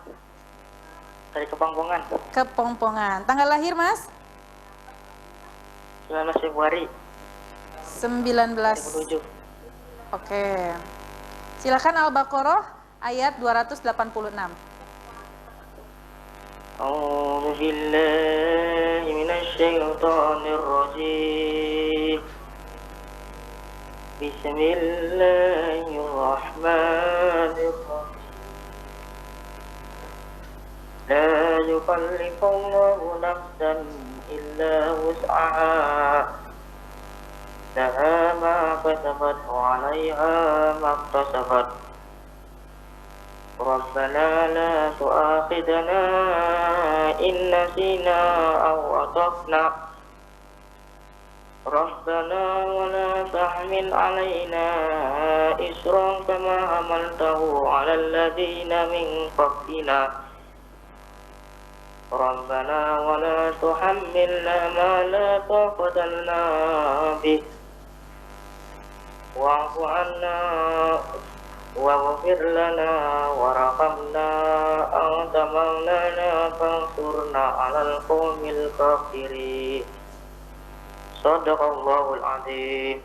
S5: Dari Kepongpongan.
S1: Kepongpongan. Tanggal lahir Mas?
S5: 19 Februari
S1: 19.
S5: 2007.
S1: Oke. Silakan Al-Baqarah ayat 286.
S5: A'udzu billahi minasy syaithanir rajim. Bismillahirrahmanirrahim. La yukallifullahu nafsan illa wus'aha. Laha ma kasabat wa 'alaiha ma iktasabat. Rabbana la tu'akhidna in nasina aw atafna. ربنا ولا تحمل علينا إصرا كما حملته على الذين من قبلنا ربنا ولا تحملنا ما لا طاقة لنا به واعف عنا واغفر لنا وارحمنا أنت مولانا فانصرنا على القوم الكافرين. Shadaqallahul Azim.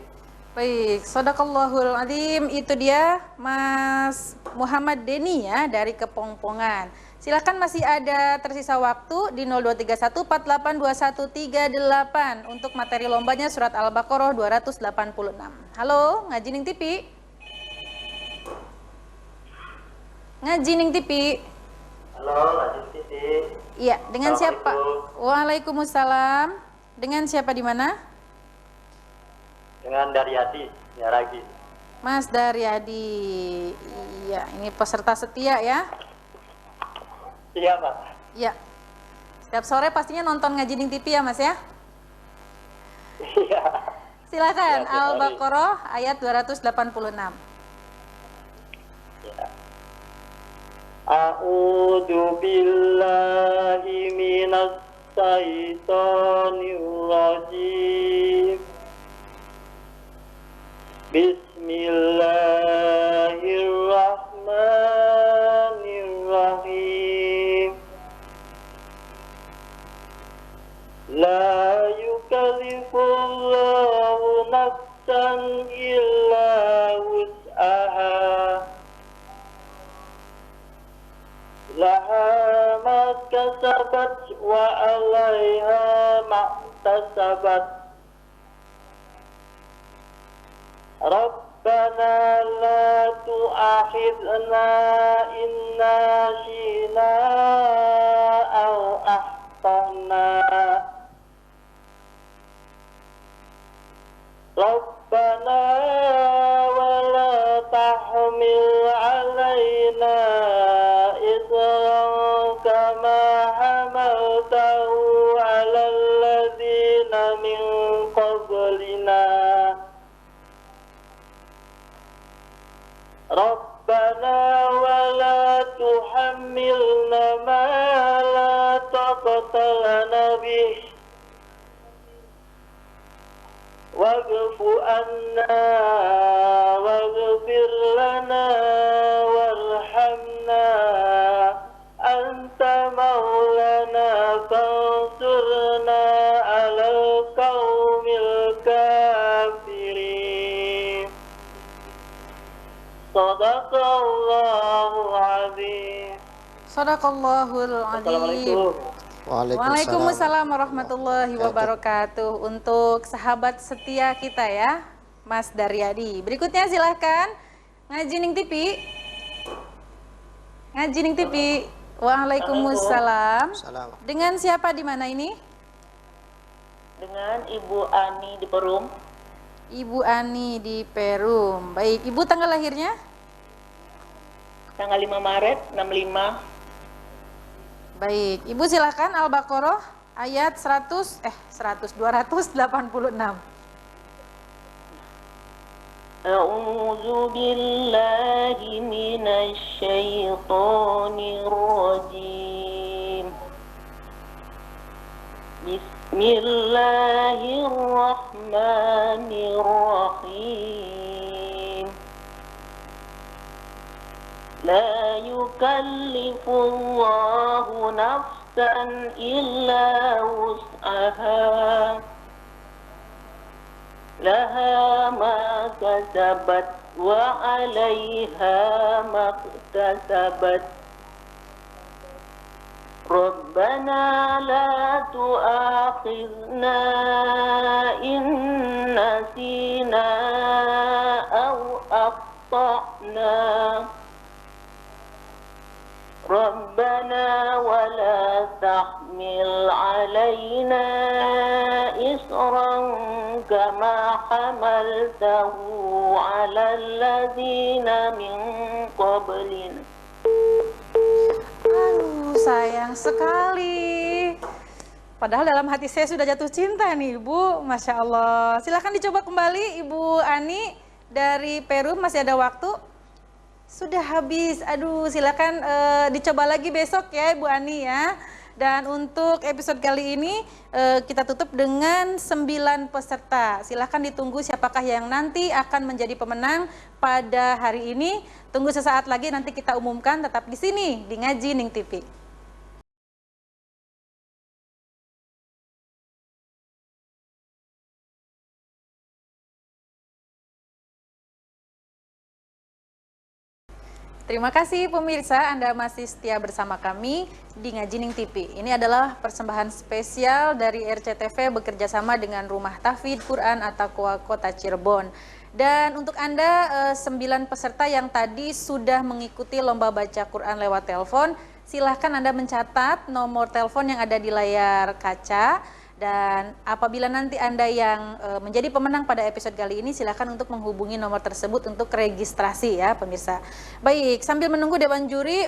S1: Baik, Shadaqallahul Azim. Itu dia Mas Muhammad Deni ya dari Kepongpongan. Silakan masih ada tersisa waktu di 0231482138 untuk materi lombanya surat Al-Baqarah 286. Halo, Ngaji Ning TV. Ngaji Ning TV.
S5: Halo, Ngaji TV.
S1: Iya, dengan siapa? Waalaikumsalam. Dengan siapa di mana?
S5: Dengan Daryadi, ya lagi.
S1: Mas Daryadi. Iya, ini peserta setia ya.
S5: Iya, Pak.
S1: Iya. Setiap sore pastinya nonton Ngaji Ning TV ya, Mas ya?
S5: Iya.
S1: Silakan
S5: Ya,
S1: Al-Baqarah ayat 286.
S5: Ya. A'udzu billahi minas syaitonir rajim. Bismillahirrahmanirrahim. La yukallifullahu nafsan illa wus'aha. kasabat wa 'alaiha maktasabat. Rabbana la tu'akhidna in nasina aw akhtana. Rabbana wa la tahmil 'alaina isran kama hamaltahu 'alal ladzina min qablina. Rabbana wa la tuhammilna ma la taqata lana bih waghfu anna waghfir lana warhamna anta maulana fansurna 'alal qaumil kafirin. Shadaqallahul azim.
S1: Shadaqallahul azim. Waalaikumsalam warahmatullahi wabarakatuh. Untuk sahabat setia kita ya, Mas Daryadi. Berikutnya silahkan Ngaji Ning TV. Ngaji Ning TV. Waalaikumsalam. Dengan siapa di mana ini?
S4: Dengan Ibu Ani di Perum.
S1: Ibu Ani di Perum. Baik, Ibu tanggal lahirnya?
S4: Tanggal 5 Maret 65.
S1: Baik, Ibu silakan Al-Baqarah ayat 286.
S4: A'udzu billahi minasy syaithanir rajim. Bismillahirrahmanirrahim. La yukallifullahu nafsan illa wus'aha. Laha ma kasabat wa 'alaiha maktasabat. Rabbana la tu'akhidna in nasina aw akhtana. Rabbana wa la tahmil 'alaina isran kama hamaltahu 'alal ladzina min qablina.
S1: Aduh, sayang sekali. Padahal dalam hati saya sudah jatuh cinta nih, Ibu. Masya Allah. Silahkan dicoba kembali, Ibu Ani dari Perum. Masih ada waktu. Sudah habis. Aduh, silakan dicoba lagi besok ya, Ibu Ani ya. Dan untuk episode kali ini kita tutup dengan 9 peserta. Silahkan ditunggu siapakah yang nanti akan menjadi pemenang pada hari ini. Tunggu sesaat lagi, nanti kita umumkan. Tetap di sini di Ngaji Ning TV. Terima kasih pemirsa, Anda masih setia bersama kami di Ngaji Ning TV. Ini adalah persembahan spesial dari RCTV bekerjasama dengan Rumah Tahfidz Quran At-Taqwa Kota Cirebon. Dan untuk Anda 9 peserta yang tadi sudah mengikuti lomba baca Quran lewat telepon, silahkan Anda mencatat nomor telepon yang ada di layar kaca. Dan apabila nanti Anda yang menjadi pemenang pada episode kali ini, silakan untuk menghubungi nomor tersebut untuk registrasi ya pemirsa. Baik, sambil menunggu Dewan Juri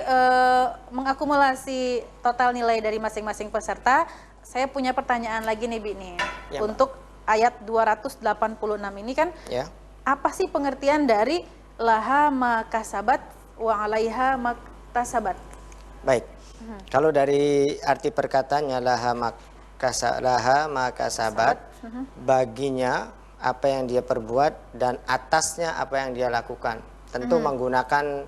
S1: mengakumulasi total nilai dari masing-masing peserta, saya punya pertanyaan lagi nih Bi nih. Ya, untuk ayat 286 ini kan, ya, apa sih pengertian dari laha makasabat wa 'alaiha maktasabat?
S2: Baik, kalau dari arti perkataannya laha makasabat, baginya apa yang dia perbuat dan atasnya apa yang dia lakukan. Tentu menggunakan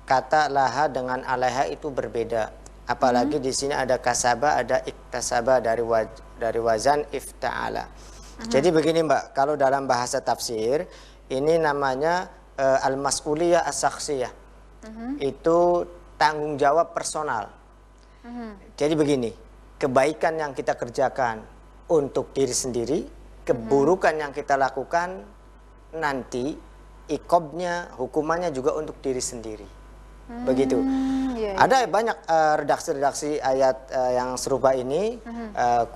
S2: kata laha dengan alaiha itu berbeda. Apalagi di sini ada kasaba, ada iktasaba dari wazan ifta'ala. Jadi begini Mbak, kalau dalam bahasa tafsir ini namanya al-mas'uliyah as-sakhsiyah. Itu tanggung jawab personal. Jadi begini, kebaikan yang kita kerjakan untuk diri sendiri, keburukan yang kita lakukan nanti iqobnya, hukumannya juga untuk diri sendiri. Begitu. Ada banyak redaksi-redaksi ayat yang serupa ini.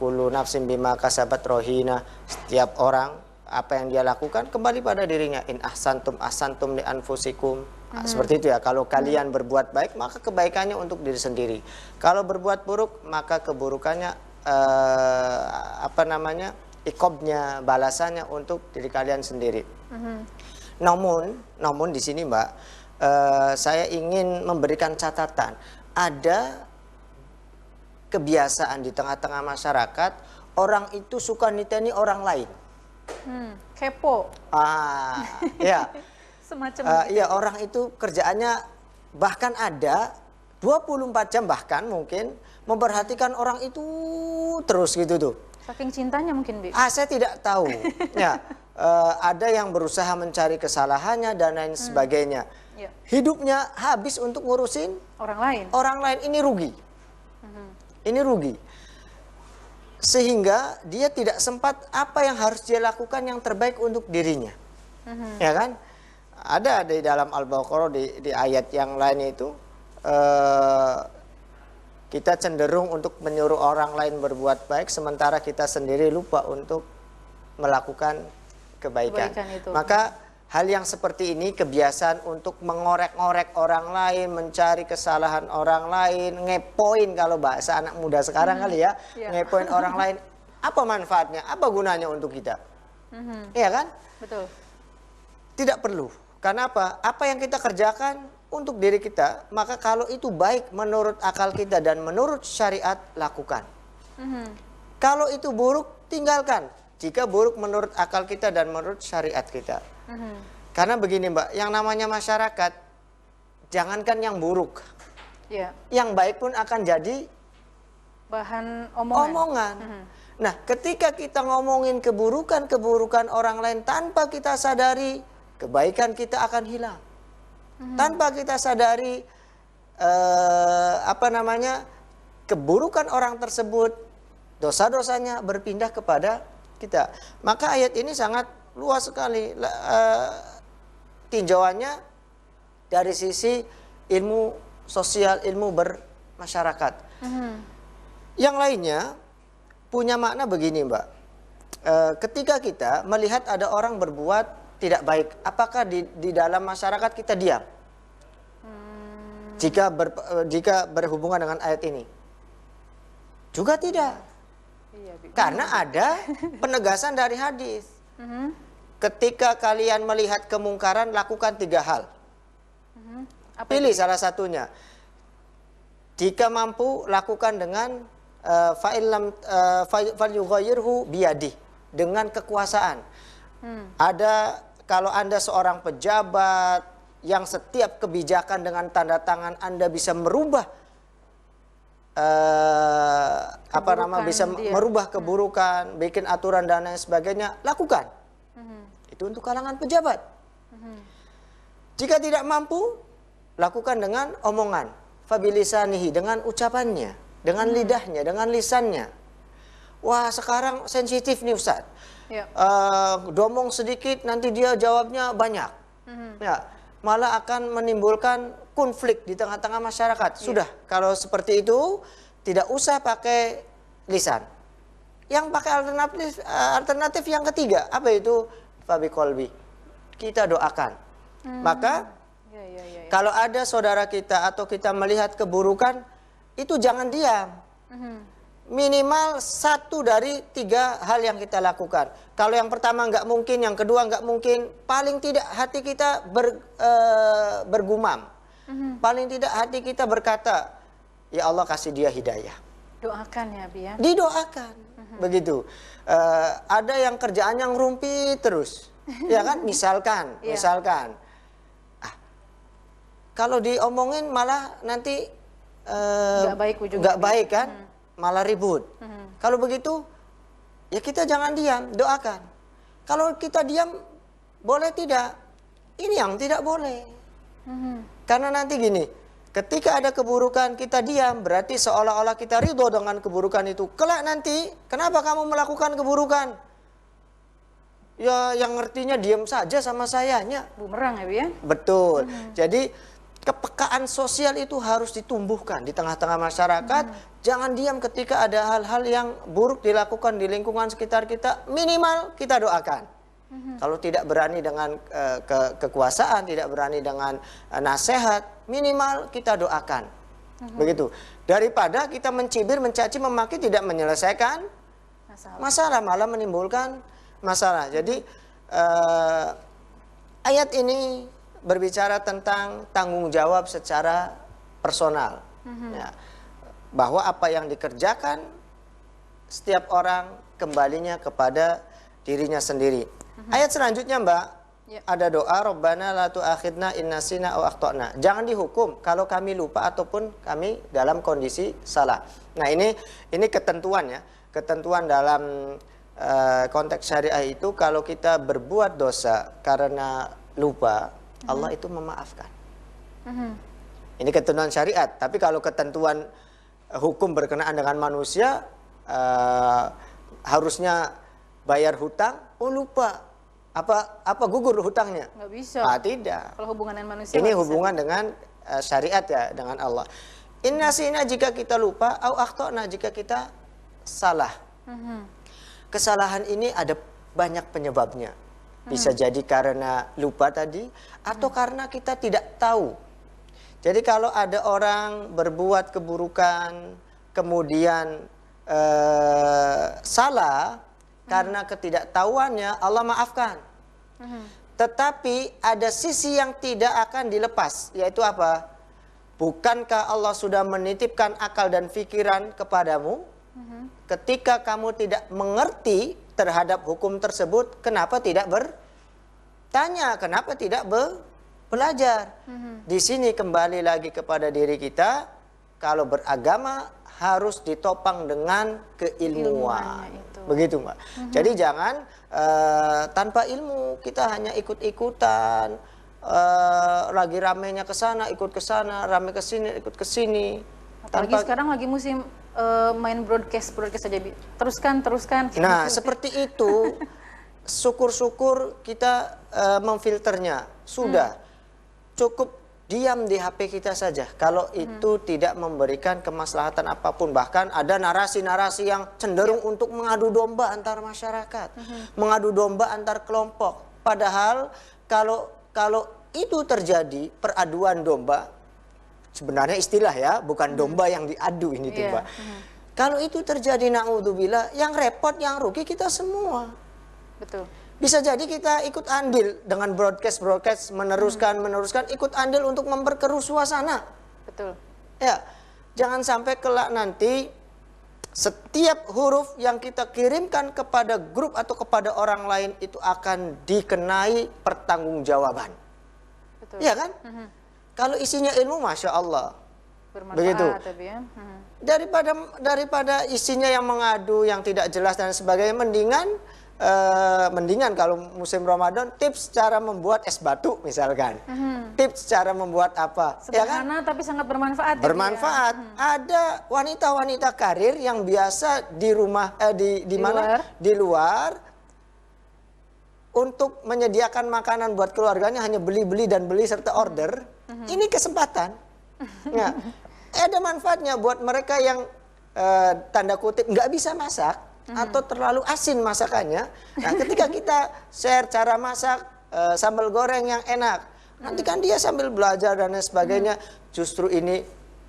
S2: Kullu nafsin bima kasabat rohina. Setiap orang apa yang dia lakukan kembali pada dirinya. In ahsantum ahsantum li anfusikum. Seperti itu ya. Kalau kalian berbuat baik, maka kebaikannya untuk diri sendiri. Kalau berbuat buruk, maka keburukannya iqobnya, balasannya untuk diri kalian sendiri. Namun di sini Mbak, saya ingin memberikan catatan. Ada kebiasaan di tengah-tengah masyarakat, orang itu suka niteni orang lain.
S1: Kepo.
S2: Ya.
S1: Semacam
S2: iya, orang itu kerjaannya bahkan ada 24 jam bahkan mungkin memperhatikan orang itu terus gitu tuh.
S1: saking cintanya mungkin, Bi.
S2: Saya tidak tahu. Ya, ada yang berusaha mencari kesalahannya dan lain sebagainya.
S1: Ya.
S2: Hidupnya habis untuk ngurusin
S1: Orang lain.
S2: orang lain, ini rugi. Ini rugi. Sehingga dia tidak sempat apa yang harus dia lakukan yang terbaik untuk dirinya. Ya kan? Ada di dalam Al-Baqarah di ayat yang lain itu kita cenderung untuk menyuruh orang lain berbuat baik sementara kita sendiri lupa untuk melakukan kebaikan.
S1: Itu.
S2: Maka hal yang seperti ini, kebiasaan untuk mengorek-ngorek orang lain, mencari kesalahan orang lain, ngepoin kalau bahasa anak muda sekarang kali ya, ngepoin orang lain, apa manfaatnya, apa gunanya untuk kita? Iya kan?
S1: Betul.
S2: Tidak perlu. Karena apa? Apa yang kita kerjakan untuk diri kita, maka kalau itu baik menurut akal kita dan menurut syariat, lakukan. Kalau itu buruk, tinggalkan. Jika buruk menurut akal kita dan menurut syariat kita. Karena begini Mbak, yang namanya masyarakat, jangankan yang buruk, yang baik pun akan jadi
S1: bahan omongan.
S2: Nah, ketika kita ngomongin keburukan-keburukan orang lain tanpa kita sadari, kebaikan kita akan hilang. Tanpa kita sadari keburukan orang tersebut, dosa-dosanya berpindah kepada kita. Maka ayat ini sangat luas sekali tinjauannya dari sisi ilmu sosial, ilmu bermasyarakat. Yang lainnya punya makna begini Mbak. Ketika kita melihat ada orang berbuat tidak baik, apakah di dalam masyarakat kita diam? Jika berhubungan dengan ayat ini, juga tidak. Karena ada penegasan dari hadis. Ketika kalian melihat kemungkaran, lakukan 3 hal. Pilih salah satunya. Jika mampu, lakukan dengan falyughayyirhu biyadih, dengan kekuasaan. Ada, kalau Anda seorang pejabat yang setiap kebijakan dengan tanda tangan Anda bisa merubah merubah keburukan, bikin aturan dan lain sebagainya, lakukan. Itu untuk kalangan pejabat. Jika tidak mampu, lakukan dengan omongan, fabilisanihi, dengan ucapannya, dengan lidahnya, dengan lisannya. Wah, sekarang sensitif nih Ustaz. Domong sedikit nanti dia jawabnya banyak. Ya, malah akan menimbulkan konflik di tengah-tengah masyarakat. Sudah, kalau seperti itu tidak usah pakai lisan. Yang pakai alternatif yang ketiga, apa itu? Fabiqolbi. Kita doakan. Maka kalau ada saudara kita atau kita melihat keburukan, itu jangan diam. Minimal 1 dari 3 hal yang kita lakukan. Kalau yang pertama nggak mungkin, yang kedua nggak mungkin, paling tidak hati kita bergumam. Paling tidak hati kita berkata, ya Allah kasih dia hidayah.
S1: Doakan ya, Bi ya.
S2: Didoakan. Begitu. Ada yang kerjaannya ngerumpi terus. Ya kan? Misalkan. Kalau diomongin malah nanti nggak baik kan? Malah ribut. Kalau begitu, ya kita jangan diam, doakan. Kalau kita diam, boleh tidak? Ini yang tidak boleh. Karena nanti gini, Ketika ada keburukan kita diam, berarti seolah-olah kita ridho dengan keburukan itu. Kelak nanti, kenapa kamu melakukan keburukan? Ya yang ngertinya diam saja sama sayanya.
S1: Bumerang ya Bu ya.
S2: Betul. Jadi kepekaan sosial itu harus ditumbuhkan di tengah-tengah masyarakat. Jangan diam ketika ada hal-hal yang buruk dilakukan di lingkungan sekitar kita. Minimal kita doakan. Kalau tidak berani dengan kekuasaan, tidak berani dengan nasihat, minimal kita doakan. Begitu. Daripada kita mencibir, mencaci, memaki, tidak menyelesaikan masalah, malah menimbulkan masalah. Jadi ayat ini berbicara tentang tanggung jawab secara personal. Ya. Bahwa apa yang dikerjakan setiap orang kembalinya kepada dirinya sendiri. Ayat selanjutnya Mbak, ada doa Rabbana la tu'akhidna in nasina aw akhtana. Jangan dihukum kalau kami lupa ataupun kami dalam kondisi salah. Nah, ini ketentuan ya. Ketentuan dalam konteks syariah itu kalau kita berbuat dosa karena lupa, Allah itu memaafkan. Ini ketentuan syariat. Tapi kalau ketentuan hukum berkenaan dengan manusia, harusnya bayar hutang, oh lupa. Apa gugur hutangnya?
S1: Nggak bisa.
S2: Tidak.
S1: Kalau hubungan dengan manusia.
S2: Ini hubungan dengan syariat ya, dengan Allah. Innasina jika kita lupa, au akhtana jika kita salah. Kesalahan ini ada banyak penyebabnya. Bisa jadi karena lupa tadi, atau karena kita tidak tahu. Jadi kalau ada orang berbuat keburukan, kemudian salah, karena ketidaktahuannya, Allah maafkan. Tetapi ada sisi yang tidak akan dilepas, yaitu apa? Bukankah Allah sudah menitipkan akal dan pikiran kepadamu? Ketika kamu tidak mengerti terhadap hukum tersebut, kenapa tidak bertanya? Kenapa tidak belajar? Di sini kembali lagi kepada diri kita, kalau beragama harus ditopang dengan keilmuan. Begitu Mbak. Jadi jangan tanpa ilmu kita hanya ikut-ikutan, lagi ramenya ke sana ikut ke sana, rame ke sini ikut ke sini.
S1: Apalagi sekarang lagi musim main broadcast aja. Teruskan.
S2: Nah, seperti itu syukur-syukur kita memfilternya. Sudah cukup diam di HP kita saja. Kalau itu tidak memberikan kemaslahatan apapun. Bahkan ada narasi-narasi yang cenderung untuk mengadu domba antar masyarakat. Mengadu domba antar kelompok. Padahal kalau itu terjadi, peraduan domba, sebenarnya istilah ya, bukan domba yang diadu ini tuh Mbak. Kalau itu terjadi, na'udzubillah, yang repot, yang rugi kita semua.
S1: Betul.
S2: Bisa jadi kita ikut andil dengan broadcast meneruskan ikut andil untuk memperkeruh suasana.
S1: Betul.
S2: Ya, jangan sampai kelak nanti setiap huruf yang kita kirimkan kepada grup atau kepada orang lain itu akan dikenai pertanggungjawaban.
S1: Betul.
S2: Iya kan? Kalau isinya ilmu, masya Allah.
S1: Bermanfaat,
S2: begitu.
S1: Tapi ya.
S2: Daripada isinya yang mengadu, yang tidak jelas dan sebagainya, mendingan kalau musim Ramadan tips cara membuat es batu misalkan. Tips cara membuat apa?
S1: Sederhana ya kan? Tapi sangat bermanfaat.
S2: Bermanfaat. Ada wanita-wanita karir yang biasa di rumah di luar untuk menyediakan makanan buat keluarganya hanya beli serta order. Ini kesempatan. Ya. Ada manfaatnya buat mereka yang tanda kutip nggak bisa masak atau terlalu asin masakannya. Nah, ketika kita share cara masak sambal goreng yang enak, nanti kan dia sambil belajar dan lain sebagainya. Justru ini,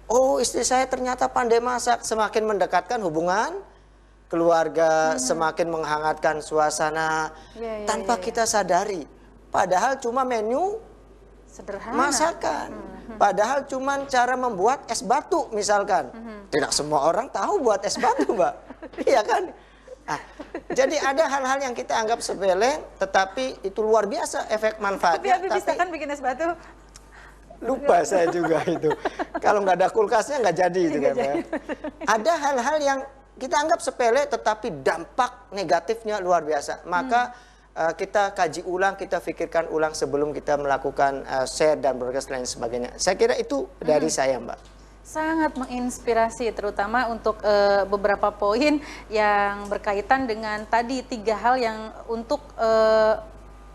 S2: oh istri saya ternyata pandai masak, semakin mendekatkan hubungan keluarga, semakin menghangatkan suasana tanpa kita sadari. Padahal cuma menu
S1: sederhana
S2: masakan. Padahal cuma cara membuat es batu misalkan. Tidak semua orang tahu buat es batu, Mbak. Iya kan? Nah, jadi ada hal-hal yang kita anggap sepele, tetapi itu luar biasa efek manfaatnya.
S1: Tapi bisa kan bikin es batu?
S2: Lupa saya juga itu. Kalau nggak ada kulkasnya nggak jadi itu kan. Ada hal-hal yang kita anggap sepele, tetapi dampak negatifnya luar biasa. Maka kita kaji ulang, kita pikirkan ulang sebelum kita melakukan share dan broadcast lain sebagainya. Saya kira itu dari saya, Mbak.
S1: Sangat menginspirasi, terutama untuk beberapa poin yang berkaitan dengan tadi 3 hal yang untuk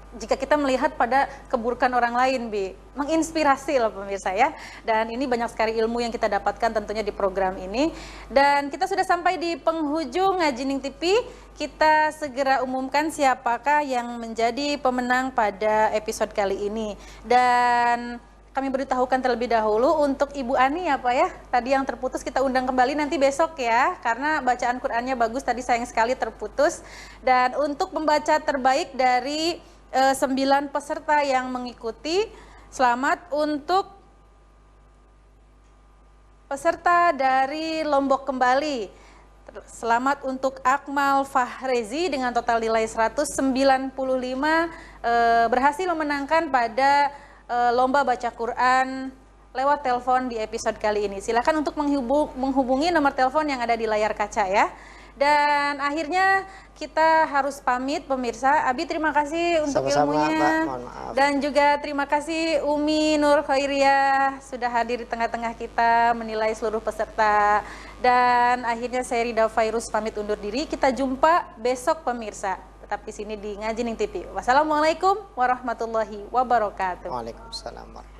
S1: jika kita melihat pada keburukan orang lain, Bi. Menginspirasi loh pemirsa ya. Dan ini banyak sekali ilmu yang kita dapatkan tentunya di program ini. Dan kita sudah sampai di penghujung Ngajining TV. Kita segera umumkan siapakah yang menjadi pemenang pada episode kali ini. Dan kami beritahukan terlebih dahulu untuk Ibu Ani ya Pak ya. Tadi yang terputus kita undang kembali nanti besok ya. Karena bacaan Qur'annya bagus, tadi sayang sekali terputus. Dan untuk pembaca terbaik dari 9 peserta yang mengikuti, selamat untuk peserta dari Lombok Kembali. Selamat untuk Akmal Fahrezi dengan total nilai 195 berhasil memenangkan pada lomba baca Quran lewat telepon di episode kali ini. Silakan untuk menghubungi nomor telepon yang ada di layar kaca ya. Dan akhirnya kita harus pamit pemirsa. Abi terima kasih untuk
S2: Sama-sama,
S1: ilmunya.
S2: Mbak. Mohon maaf.
S1: Dan juga terima kasih Umi Nur Khairiyah sudah hadir di tengah-tengah kita menilai seluruh peserta. Dan akhirnya saya Rida Fairuz pamit undur diri. Kita jumpa besok pemirsa. Tetap di sini di Ngajining TV. Wassalamualaikum warahmatullahi wabarakatuh.
S2: Waalaikumsalam warahmatullahi wabarakatuh.